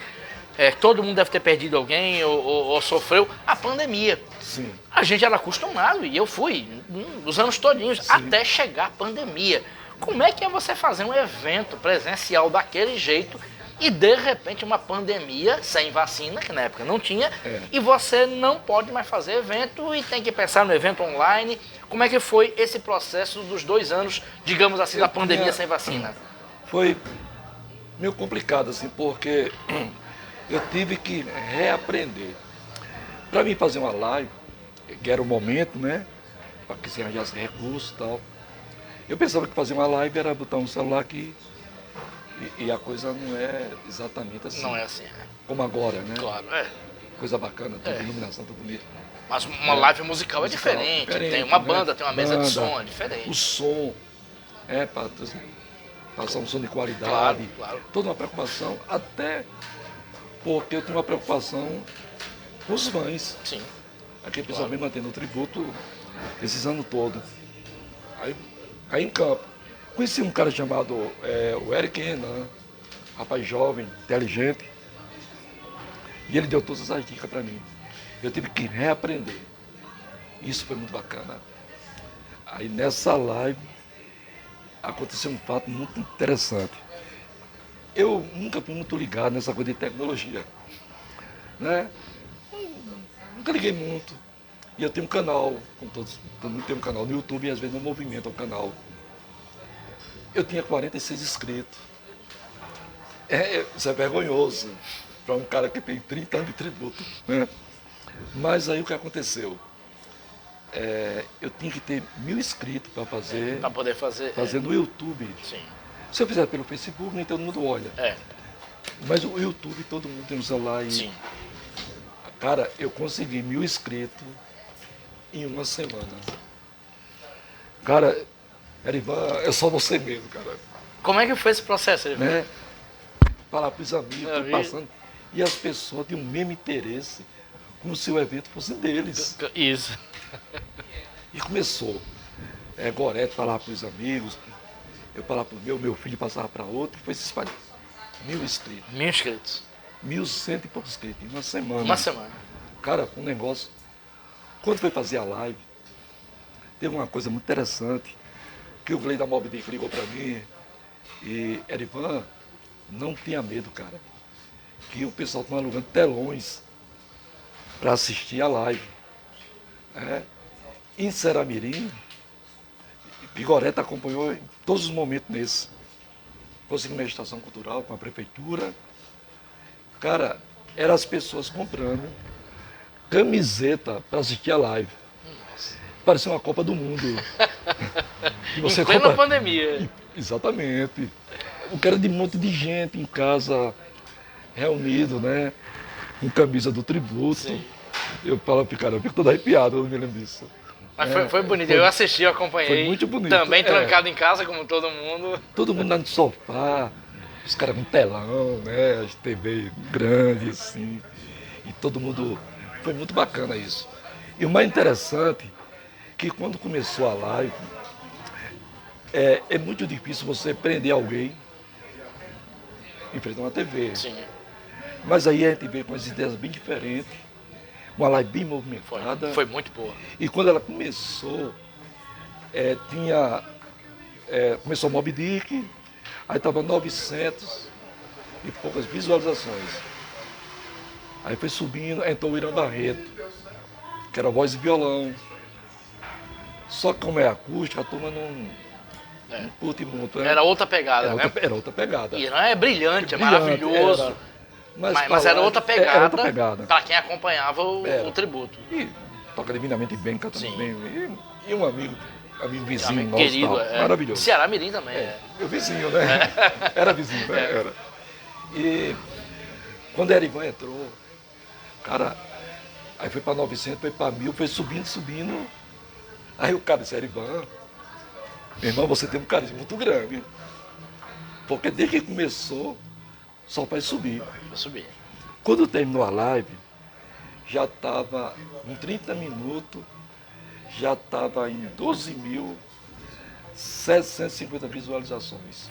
Todo mundo deve ter perdido alguém ou sofreu a pandemia. Sim. A gente era acostumado, e eu fui, os anos todinhos, Sim. até chegar a pandemia. Como é que é você fazer um evento presencial daquele jeito e de repente uma pandemia sem vacina, que na época não tinha, e você não pode mais fazer evento e tem que pensar no evento online? Como é que foi esse processo dos 2 anos, digamos assim, da pandemia sem vacina? Foi meio complicado, assim, porque eu tive que reaprender. Para mim fazer uma live, que era o momento, né? Para que se arranjasse recursos e tal. Eu pensava que fazer uma live era botar um celular aqui e a coisa não é exatamente assim. Não é assim, né? Como agora, né? Claro, Coisa bacana, toda iluminação, tudo bonito. Mas uma live musical é diferente. Tem uma banda, tem uma mesa de som, é diferente. O som, para passar um som de qualidade. Claro. Toda uma preocupação, até porque eu tenho uma preocupação com os fãs. Sim. Aqui o pessoal vem mantendo o tributo esses anos todos. Aí em campo. Conheci um cara chamado o Eric Renan, rapaz jovem, inteligente, e ele deu todas as dicas para mim. Eu tive que reaprender. Isso foi muito bacana. Aí nessa live aconteceu um fato muito interessante. Eu nunca fui muito ligado nessa coisa de tecnologia, né? Nunca liguei muito. E eu tenho um canal, como todo mundo tem um canal no YouTube e às vezes não movimenta o canal. Eu tinha 46 inscritos. Isso é vergonhoso para um cara que tem 30 anos de tributo, né? Mas aí o que aconteceu? Eu tinha que ter 1000 inscritos para fazer. Para poder fazer. Fazer no YouTube. Sim. Se eu fizer pelo Facebook, nem todo mundo olha. Mas o YouTube, todo mundo tem um celular e. Sim. Cara, eu consegui 1000 inscritos em uma semana. Cara, Erivan, é só você mesmo, cara. Como é que foi esse processo, Erivan? Né? Falar para os amigos, tô passando. E as pessoas têm o mesmo interesse, como se o evento fosse deles. Isso. E começou. Gorete falar para os amigos, eu falava para o meu filho passava para outro, e foi se espalhando. 1000 inscritos. 1000 inscritos. 1100 e poucos inscritos em uma semana. Uma semana. Cara, um negócio. Quando foi fazer a live, teve uma coisa muito interessante, que o Glei da Mob Dick ligou para mim, e Erivan, não tinha medo, cara, que o pessoal estava alugando telões para assistir a live. Em Seramirim, Pigoreta acompanhou em todos os momentos nesse. Conseguimos uma estação cultural com a prefeitura. Cara, eram as pessoas comprando camiseta para assistir a live. Parecia uma Copa do Mundo. E você em plena pandemia. Exatamente. O cara de um monte de gente em casa, reunido, né? Com camisa do tributo. Sim. Eu falo pro cara, eu fico todo arrepiado, eu não me lembro disso. Mas foi bonito, eu assisti, eu acompanhei. Foi muito bonito. Também trancado em casa, como todo mundo. Todo mundo lá no sofá, os caras com telão, né? As TV grandes, assim. E todo mundo. Foi muito bacana isso. E o mais interessante, que quando começou a live, é muito difícil você prender alguém em frente a uma TV. Sim. Mas aí a gente veio com as ideias bem diferentes, uma live bem movimentada. Foi muito boa. E quando ela começou, começou Moby Dick, aí estava 900 e poucas visualizações. Aí foi subindo, entrou o Irã Barreto, que era voz e violão. Só que como é acústica, a turma não curte muito. Era outra pegada, né? Era outra pegada. Irã é brilhante, é maravilhoso. Mas era outra pegada, era outra pegada. Para quem acompanhava o tributo. E toca divinamente bem, canta Sim. bem. E um amigo vizinho Amigo nosso, querido, tal, maravilhoso. Ceará Mirim também. Meu vizinho, né? Era vizinho, né? Era. E quando Erivan entrou, cara, aí foi para 900, foi para 1000, foi subindo. Aí o cara disse, Erivan, meu irmão, você tem um carisma muito grande. Porque desde que começou, só faz subir. Vai subir. Quando terminou a live, já estava em 30 minutos, já estava em 12.750 visualizações.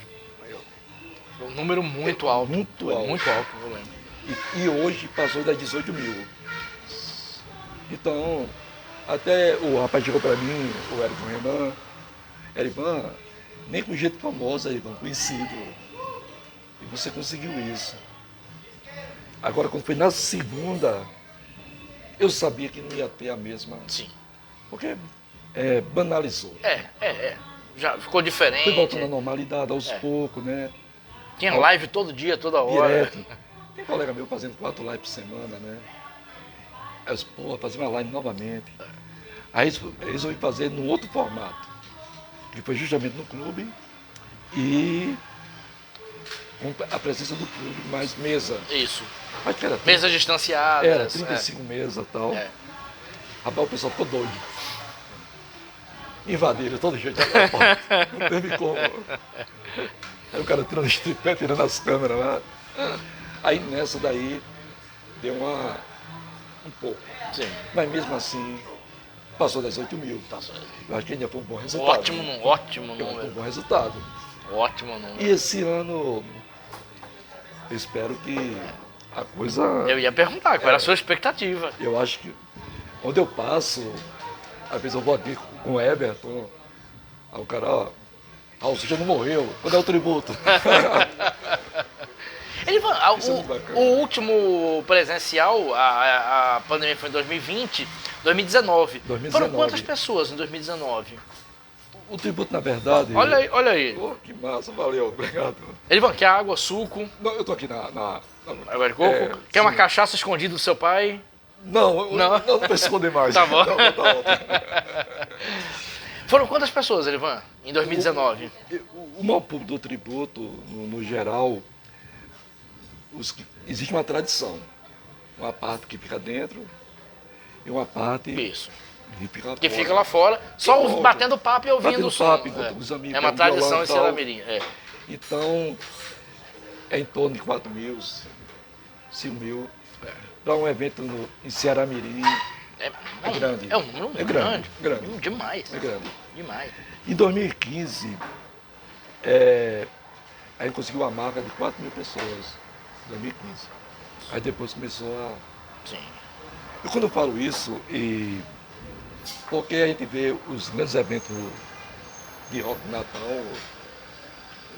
Foi um número muito alto. Muito alto. Muito alto, eu lembro. E hoje passou das 18 mil. Então, até o rapaz chegou para mim, o Erivan Renan, Erivan, nem com jeito famoso, Erivan, conhecido. E você conseguiu isso. Agora, quando foi na segunda, eu sabia que não ia ter a mesma. Sim. Porque banalizou. Já ficou diferente. Foi voltando à normalidade aos poucos, né? Tinha live todo dia, toda hora. Direto. Tem colega meu fazendo 4 lives por semana, né? Aí eu disse, pô, fazer uma live novamente. Aí eles resolvi fazer num outro formato, que foi justamente no clube e com a presença do público, mais mesa. Isso. Acho que era Mesas distanciadas. Era 35 mesas e tal. Rapaz, o pessoal ficou doido. Invadiram todo jeito. Não teve como. Aí o cara tirando os tripé, tirando as câmeras lá. Aí nessa daí deu um pouco. Sim. Mas mesmo assim, passou das 8 mil. Passou. Eu acho que ainda foi um bom resultado. Ótimo Foi um número. bom resultado. Ótimo número. E esse ano, eu espero que a coisa... Eu ia perguntar, qual era a sua expectativa? Eu acho que onde eu passo, às vezes eu vou aqui com o Everton, aí o cara, ó, você já não morreu, quando é o tributo? O último presencial, a pandemia foi em 2020, 2019. Foram quantas pessoas em 2019? O tributo, na verdade... Olha aí. Oh, que massa, valeu, obrigado. Elivan, quer água, suco? Não, eu tô aqui na água de coco? Quer uma cachaça escondida do seu pai? Não precisa esconder mais. Tá bom. Não, tá ótimo. Foram quantas pessoas, Elivan, em 2019? O maior público do tributo, no geral, existe uma tradição. Uma parte que fica dentro e uma parte Isso. que fica lá fora, só batendo papo e ouvindo o som. Papo, enquanto os amigos, é uma tradição em Ceará Mirim. Então, é em torno de 4 mil, 5 mil. Para um evento em Ceará Mirim, é grande. É um número grande. Demais. É grande. Demais. Em 2015, a gente conseguiu uma marca de 4 mil pessoas. 2015. Aí depois começou a... Sim. E quando eu falo isso, porque a gente vê os grandes eventos de rock Natal,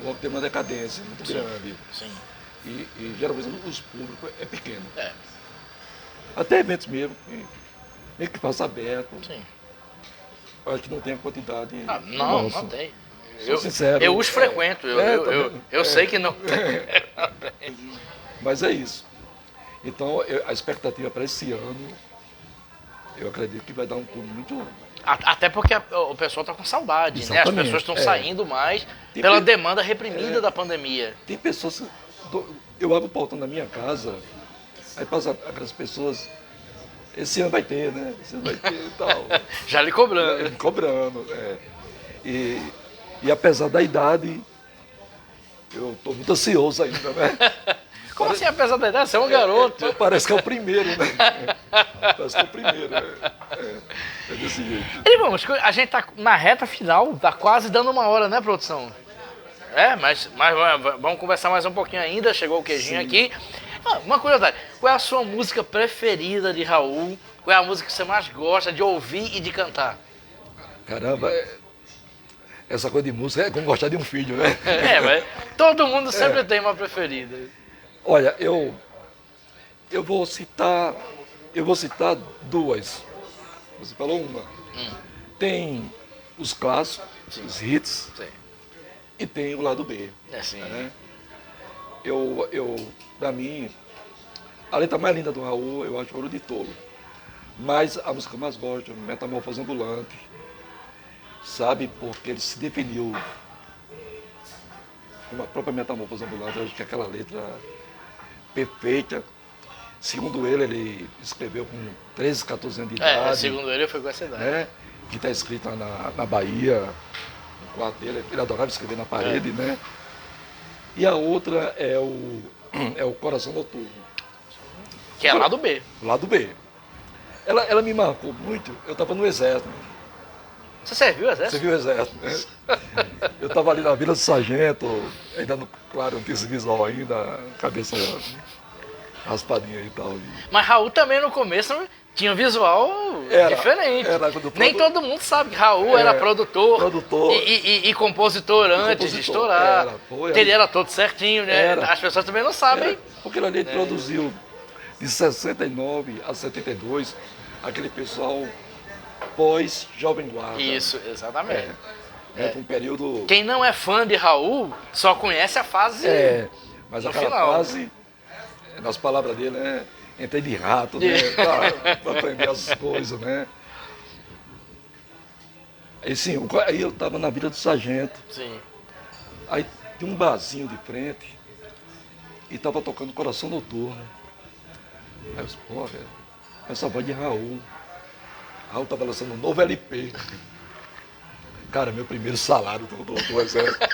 logo tem uma decadência muito grande. Sim. E geralmente os públicos é pequeno. É. Até eventos mesmo, meio que faça aberto. Sim. Eu acho que não tem a quantidade. Não tem. Sou sincero. Eu os frequento, eu sei que não tem. Mas é isso. Então, a expectativa para esse ano, eu acredito que vai dar um público muito... Até porque o pessoal está com saudade, né? As pessoas estão saindo mais pela demanda reprimida da pandemia. Tem pessoas... Eu abro o portão da minha casa, aí passa aquelas pessoas... Esse ano vai ter, né? Esse ano vai ter e tal. Já lhe cobrando. Me cobrando, E apesar da idade, eu estou muito ansioso ainda, né? Como assim, apesar da idade? Você é um garoto. Parece que é o primeiro, né? Parece que é o primeiro, né? É desse jeito. E vamos, a gente tá na reta final, tá quase dando 1 hora, né, produção? Mas vamos conversar mais um pouquinho ainda, chegou o queijinho aqui. Uma curiosidade, qual é a sua música preferida de Raul Qual é a música que você mais gosta de ouvir e de cantar? Caramba, essa coisa de música é como gostar de um filho, né? Mas todo mundo sempre tem uma preferida. Olha, eu vou citar duas. Você falou uma. Tem os clássicos, os hits, Sim. e tem o lado B. Sim. Né? Pra mim, a letra mais linda do Raul, eu acho Ouro de Tolo. Mas a música que eu mais gosto é Metamorfose Ambulante, sabe? Porque ele se definiu como a própria Metamorfose Ambulante. Eu acho que aquela letra perfeita. Segundo ele escreveu com 13, 14 anos de idade. Segundo ele, foi com essa idade. Né? Que está escrito na Bahia, no quarto dele. Ele adorava escrever na parede, né? E a outra é o Coração Noturno. Que é lado B. Lado B. Ela me marcou muito. Eu estava no Exército. Você serviu o exército? Você viu o Exército, né? Eu estava ali na Vila do Sargento, ainda, claro, não tinha esse visual ainda, cabeça raspadinha e tal. Mas Raul também no começo tinha um visual diferente. Nem todo mundo sabe que Raul era produtor e compositor antes de estourar. Que ele era todo certinho, né? As pessoas também não sabem. Porque ele produziu de 69 a 72 aquele pessoal pós-Jovem Guarda. Isso, exatamente. Um período... Quem não é fã de Raul só conhece a fase mas no aquela final. fase, nas palavras dele, né? Entrei de rato, né? Pra aprender as coisas, né? Aí, sim, aí eu tava na Vila do Sargento. Sim. Aí tinha um barzinho de frente e tava tocando Coração Noturno. Aí eu disse, pô, velho, essa voz de Raul. Raul tava lançando um novo LP. Cara, meu primeiro salário do Exército.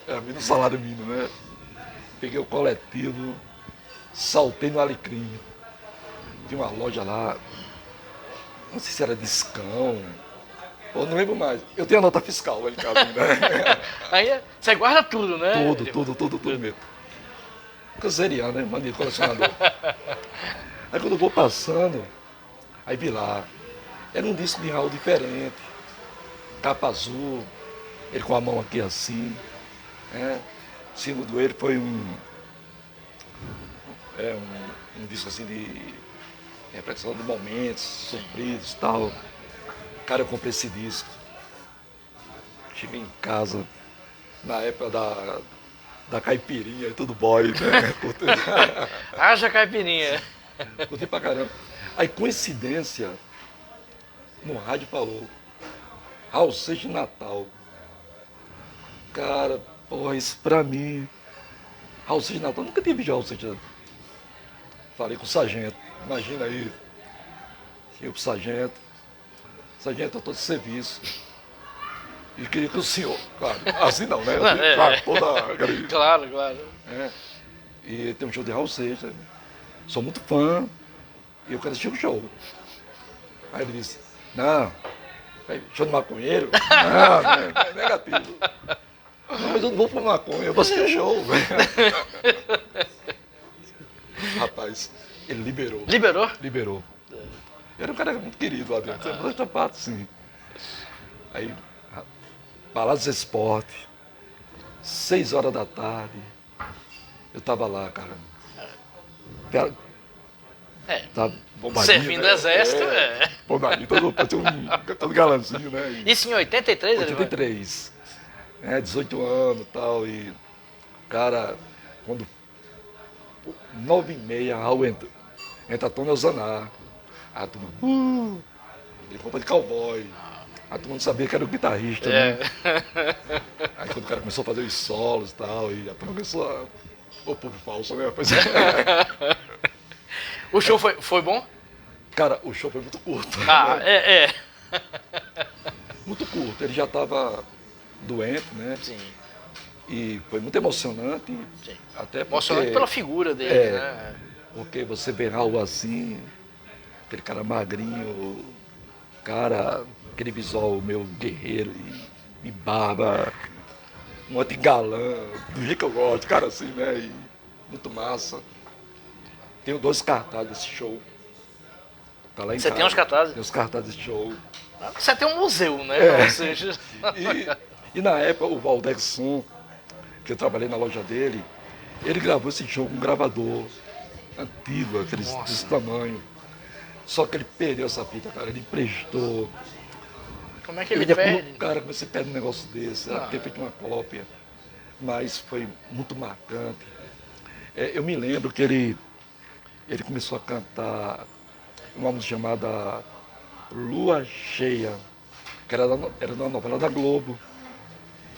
Era no salário mínimo, né? Peguei o coletivo, saltei no Alecrim. Tinha uma loja lá, não sei se era Discão, ou não lembro mais. Eu tenho a nota fiscal lá em casa, né? Aí você guarda tudo, né? Tudo mesmo. Canceriano, né? Mania de colecionador. Aí quando eu vou passando, aí vi lá, era um disco de Raul diferente, capa azul, ele com a mão aqui assim, né? Segundo ele foi um disco assim de reflexão de momentos, sofridos e tal. Cara, eu comprei esse disco. Cheguei em casa, na época da caipirinha e tudo boy, né? Haja caipirinha. Curti pra caramba. Aí, coincidência, no rádio falou, Raul Seixas de Natal. Cara, porra, isso pra mim, Raul Seixas de Natal, nunca tive de Raul Seixas. Falei com o sargento, imagina aí, cheguei pro sargento, eu tô de serviço. E queria que o senhor, claro, assim não, né? Claro, toda... Claro. E tem um show de Raul Seixas, sou muito fã, e eu quero assistir o show. Aí ele disse, não, show de maconheiro? Não, negativo. Não, mas eu não vou pra maconha, eu vou assistir o show. Rapaz, ele liberou. Liberou. Era um cara muito querido lá dentro, você mostra pato, sim. Aí, Palácio Esporte, 6 horas da tarde, eu tava lá, cara. Tava bombadinho, servindo né? exército, Bombadinho, todo galanzinho, né? Isso em 83? 83. 18 anos e tal, e, cara, quando 9h30, Raul entra Tony Ozaná, a turma, ele roupa de cowboy, a turma não sabia que era o guitarrista, né? Aí quando o cara começou a fazer os solos e tal, e a turma começou a... O povo falso, né? O show foi bom? Cara, o show foi muito curto. Muito curto, ele já estava doente, né? Sim. E foi muito emocionante. Sim. Até porque, emocionante pela figura dele, né? Porque você vê Raul assim, aquele cara magrinho, cara, aquele visual meu guerreiro e barba, um anti-galã, do jeito que eu gosto, cara assim, né? E muito massa. Tenho 2 cartazes desse show. Tá lá em Você casa. tem uns cartazes? Tem os cartazes de show. Você tem um museu, né? Ou seja... E na época, o Valdexson, que eu trabalhei na loja dele, ele gravou esse show com um gravador antigo, aqueles desse tamanho. Só que ele perdeu essa fita, cara. Ele emprestou. Como é que ele Como perde? cara, como você perde um negócio desse, ter feito uma cópia. Mas foi muito marcante. Eu me lembro que ele começou a cantar uma música chamada Lua Cheia, que era uma novela da Globo.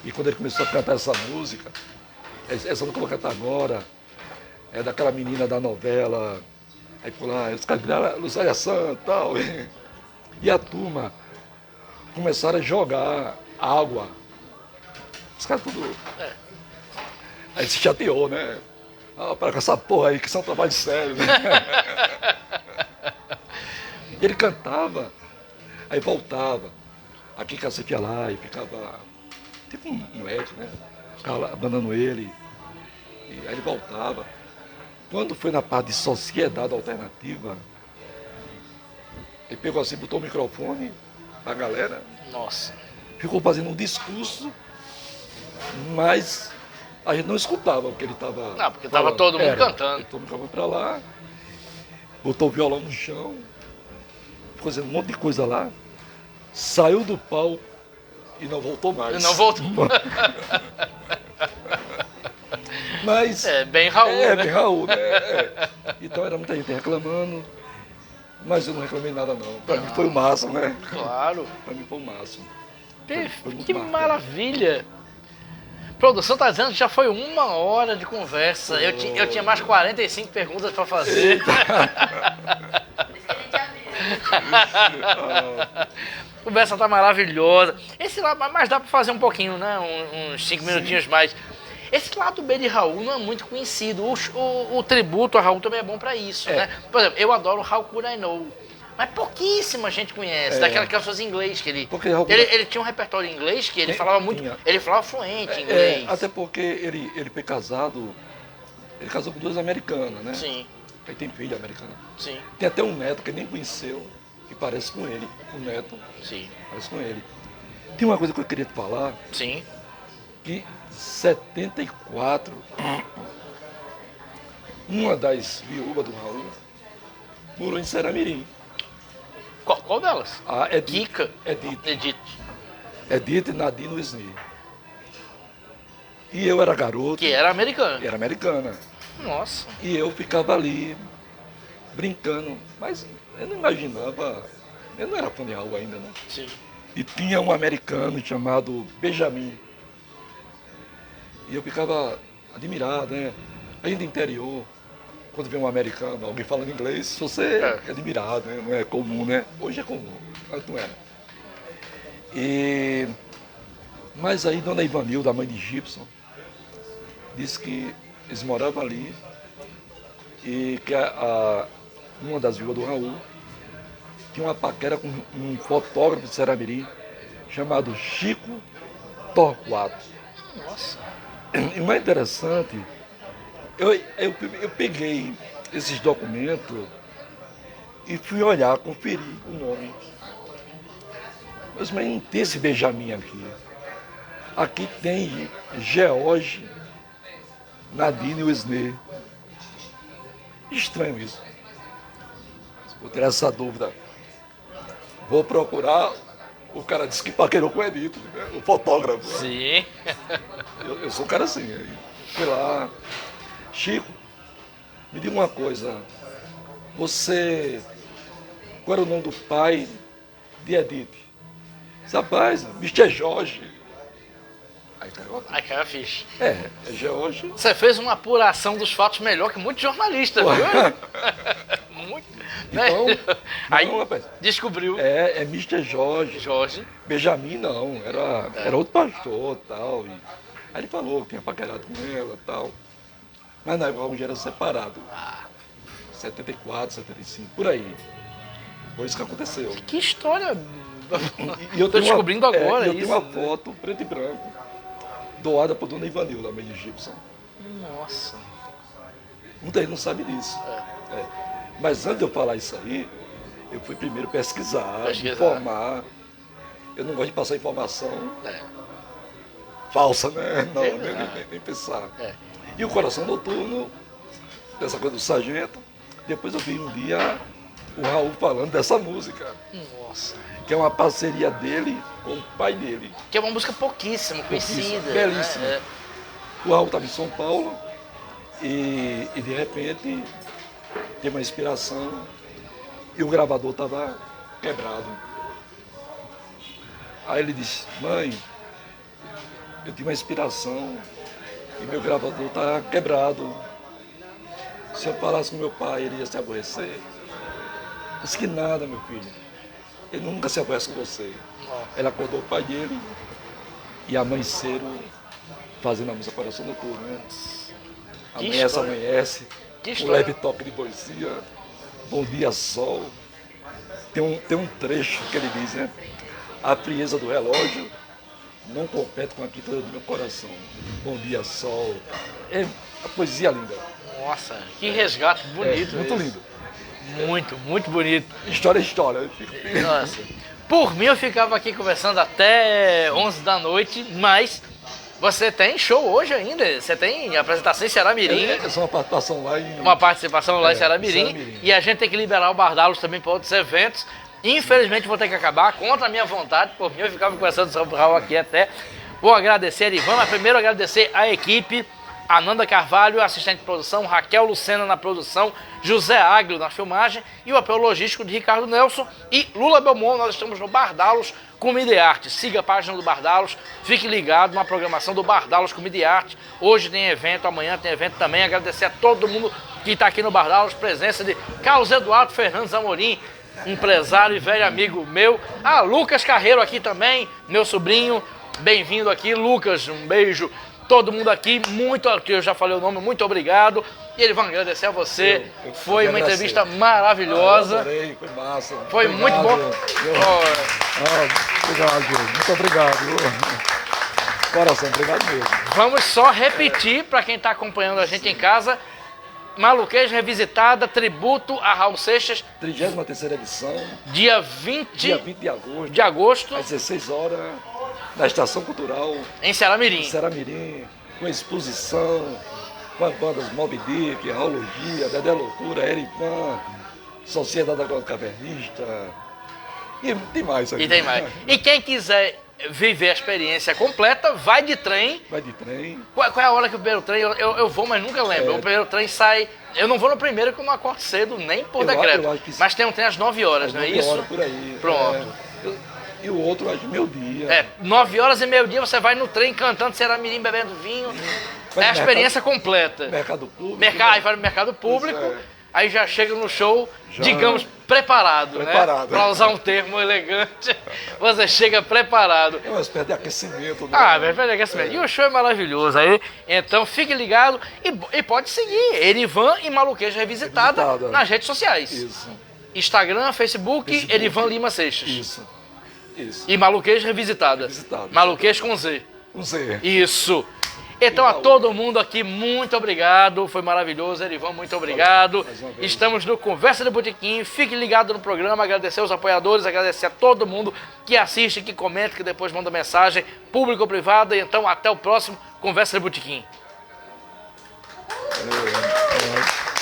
E quando ele começou a cantar essa música, essa música que eu vou cantar agora, é daquela menina da novela, aí por lá, os caras gritaram, Lucélia Santos e tal. E a turma começaram a jogar água. Os caras tudo. Aí se chateou, né? Para com essa porra aí, que isso é um trabalho sério, né? E ele cantava, aí voltava. Aqui cacete ia lá e ficava tipo um moleque, né? Ficava lá, abandonando ele. E aí ele voltava. Quando foi na parte de sociedade alternativa, ele pegou assim, botou o microfone pra galera. Nossa. Ficou fazendo um discurso, mas a gente não escutava o que ele estava. Não, porque estava todo mundo cantando. Todo mundo foi pra lá, botou o violão no chão, ficou fazendo um monte de coisa lá, saiu do palco e não voltou mais. E não voltou. Mas. É bem Raul. É, né? bem Raul, né? Então era muita gente reclamando, mas eu não reclamei nada não. Pra mim foi o máximo, né? Claro. Pra mim foi o máximo. Foi muito Que marcante. maravilha. Produção tá dizendo que já foi 1 hora de conversa. Eu tinha mais 45 perguntas para fazer. A conversa tá maravilhosa. Esse lado, mas dá para fazer um pouquinho, né? Uns 5 minutinhos mais. Esse lado B de Raul não é muito conhecido. O tributo a Raul também é bom para isso, né? Por exemplo, eu adoro How Could I Know. Mas pouquíssima gente conhece, daquelas canções em inglês que ele tinha um repertório em inglês que ele falava muito, ele falava fluente em inglês. Até porque ele foi casado, ele casou com 2 americanas, né? Sim, Aí tem filha americana. sim, Tem até um neto que ele nem conheceu, que parece com ele, o neto sim, parece com ele. Tem uma coisa que eu queria te falar, sim. que em 74, uma das viúvas do Raul morou em Seramirim. Qual delas? A Edith, Kika? Edith e Nadine Wisney. E eu era garoto. Que era americana. Era americana. Nossa. E eu ficava ali, brincando. Mas eu não imaginava, eu não era fã de Raul ainda, né? Sim. E tinha um americano chamado Benjamin. E eu ficava admirado, né? Ainda interior, quando vê um americano, alguém falando inglês, você é admirado, né? Não é comum, né? Hoje é comum, mas não era. Mas aí Dona Ivanilda, a mãe de Gibson, disse que eles moravam ali e que uma das viúvas do Raul tinha uma paquera com um fotógrafo de Seramirim chamado Chico Torquato. Nossa. E o mais interessante, eu peguei esses documentos e fui olhar, conferir o nome. Mas não tem esse Benjamin aqui. Aqui tem George Nadine Wisney. Estranho isso. Vou ter essa dúvida. Vou procurar. O cara disse que paquerou com o Edith, né? O fotógrafo. Sim. Eu sou um cara assim. Aí fui lá. Chico, me diga uma coisa. Qual era o nome do pai de Edith? Rapaz, Mr. Jorge. Aí caiu a... Aí caiu a ficha. É Jorge. Você fez uma apuração dos fatos melhor que muitos jornalistas, viu? Muito. Então, Aí não, rapaz. descobriu. É Mr. Jorge. Jorge. Benjamin não, era outro pastor e tal. Aí ele falou que tinha paquerado com ela e tal. Mas na época já era separado. 74, 75, por aí. Foi isso que aconteceu. Que história. E eu tô descobrindo agora eu isso. tenho uma foto preto e branco, doada por Dona Ivanilda, a mãe de Gibson. Nossa. Muita gente não sabe disso. Mas antes de eu falar isso aí, Eu fui primeiro pesquisar, Pesquisar. informar. Eu não gosto de passar informação É. falsa, né? Não, É, nem pensar. É. E o Coração Noturno, dessa coisa do Sargento. Depois eu vi um dia o Raul falando dessa música, Nossa. que é uma parceria dele com o pai dele. Que é uma música pouquíssima conhecida. belíssima. Né? O Raul estava em São Paulo e de repente teve uma inspiração e o gravador estava quebrado. Aí ele disse, mãe, eu tive uma inspiração e meu gravador está quebrado. Se eu falasse com meu pai, ele ia se aborrecer. Eu disse que nada, meu filho. Ele nunca se aborrece com você. Ele acordou o pai dele e amanheceram fazendo a música Coração Noturno, né? Que Amanhece, história. amanhece. Que Um história. leve toque de poesia. Bom dia, sol. Tem um trecho que ele diz, né? A frieza do relógio não compete com a quietude do meu coração. Bom dia, sol. É a poesia linda. Nossa, que resgate bonito. Muito esse. lindo. Muito, muito bonito. História é história. Nossa. Por mim, eu ficava aqui conversando até 11 da noite, mas você tem show hoje ainda. Você tem apresentação em Ceará Mirim, É só uma participação lá em... uma participação lá em Ceará Mirim, Ceará Mirim. e a gente tem que liberar o Bardalos também para outros eventos. Infelizmente, vou ter que acabar contra a minha vontade. Por mim, eu ficava conversando sobre o Raul aqui até. Vou agradecer a Ivan, mas primeiro agradecer a equipe. Ananda Carvalho, assistente de produção, Raquel Lucena na produção, José Aglio na filmagem e o apoio logístico de Ricardo Nelson e Lula Belmont. Nós estamos no Bardalos Comida e Arte. Siga a página do Bardalos, fique ligado na programação do Bardalos Comida e Arte. Hoje tem evento, amanhã tem evento também. Agradecer a todo mundo que está aqui no Bardalos, presença de Carlos Eduardo Fernandes Amorim, empresário e velho amigo meu. Ah, Lucas Carreiro aqui também, meu sobrinho. Bem-vindo aqui, Lucas, um beijo. Todo mundo aqui, muito, eu já falei o nome, muito obrigado. E eles vão agradecer a você. Eu Foi uma agradecer. entrevista maravilhosa. Eu adorei, foi massa. Foi muito bom. Obrigado, muito obrigado. Coração, obrigado mesmo. Vamos só repetir para quem está acompanhando a gente em casa. Maluqueja Revisitada, tributo a Raul Seixas, 33ª edição, dia 20 dia 20 de agosto, de agosto, às 16 horas, na Estação Cultural, em Ceará em Mirim. Ceará Mirim, com exposição, com as bandas Moby Dick, Raologia, Dedé Loucura, Erivan, Sociedade Agrocavernista, e tem mais aqui. E tem mais. E quem quiser viver a experiência completa, vai de trem. Vai de trem. Qual é a hora que o primeiro trem? Eu vou, mas nunca lembro. O primeiro trem sai. Eu não vou no primeiro porque eu não acordo cedo, nem por decreto. eu acho que Mas tem um trem às 9 horas, Às não é 9 isso? horas por aí. Pronto. E o outro às meio-dia. É, 9 horas e meio-dia você vai no trem cantando Ceará Mirim, bebendo vinho. Vai É a no experiência completa. Mercado Público. Aí vai no mercado público, Isso é. aí já chega no show, Já. digamos, preparado, né? Preparado. Para usar um termo elegante, você chega preparado. É uma espécie de aquecimento. Né? Ah, velho, aquecimento. E o show é maravilhoso aí. Então fique ligado e pode seguir Erivan e Maluqueja Revisitada Revisitada. nas redes sociais. Isso, Instagram, Facebook, Erivan Lima Seixas. isso. E Maluqueja Revisitada. Revisitada. Maluqueja com Z. Com Z. Isso. Então a todo mundo aqui, muito obrigado. Foi maravilhoso, Erivan, muito obrigado. Mais uma vez. Estamos no Conversa de Botequim. Fique ligado no programa, agradecer aos apoiadores, agradecer a todo mundo que assiste, que comenta, que depois manda mensagem, público ou privada. Então até o próximo Conversa de Botequim.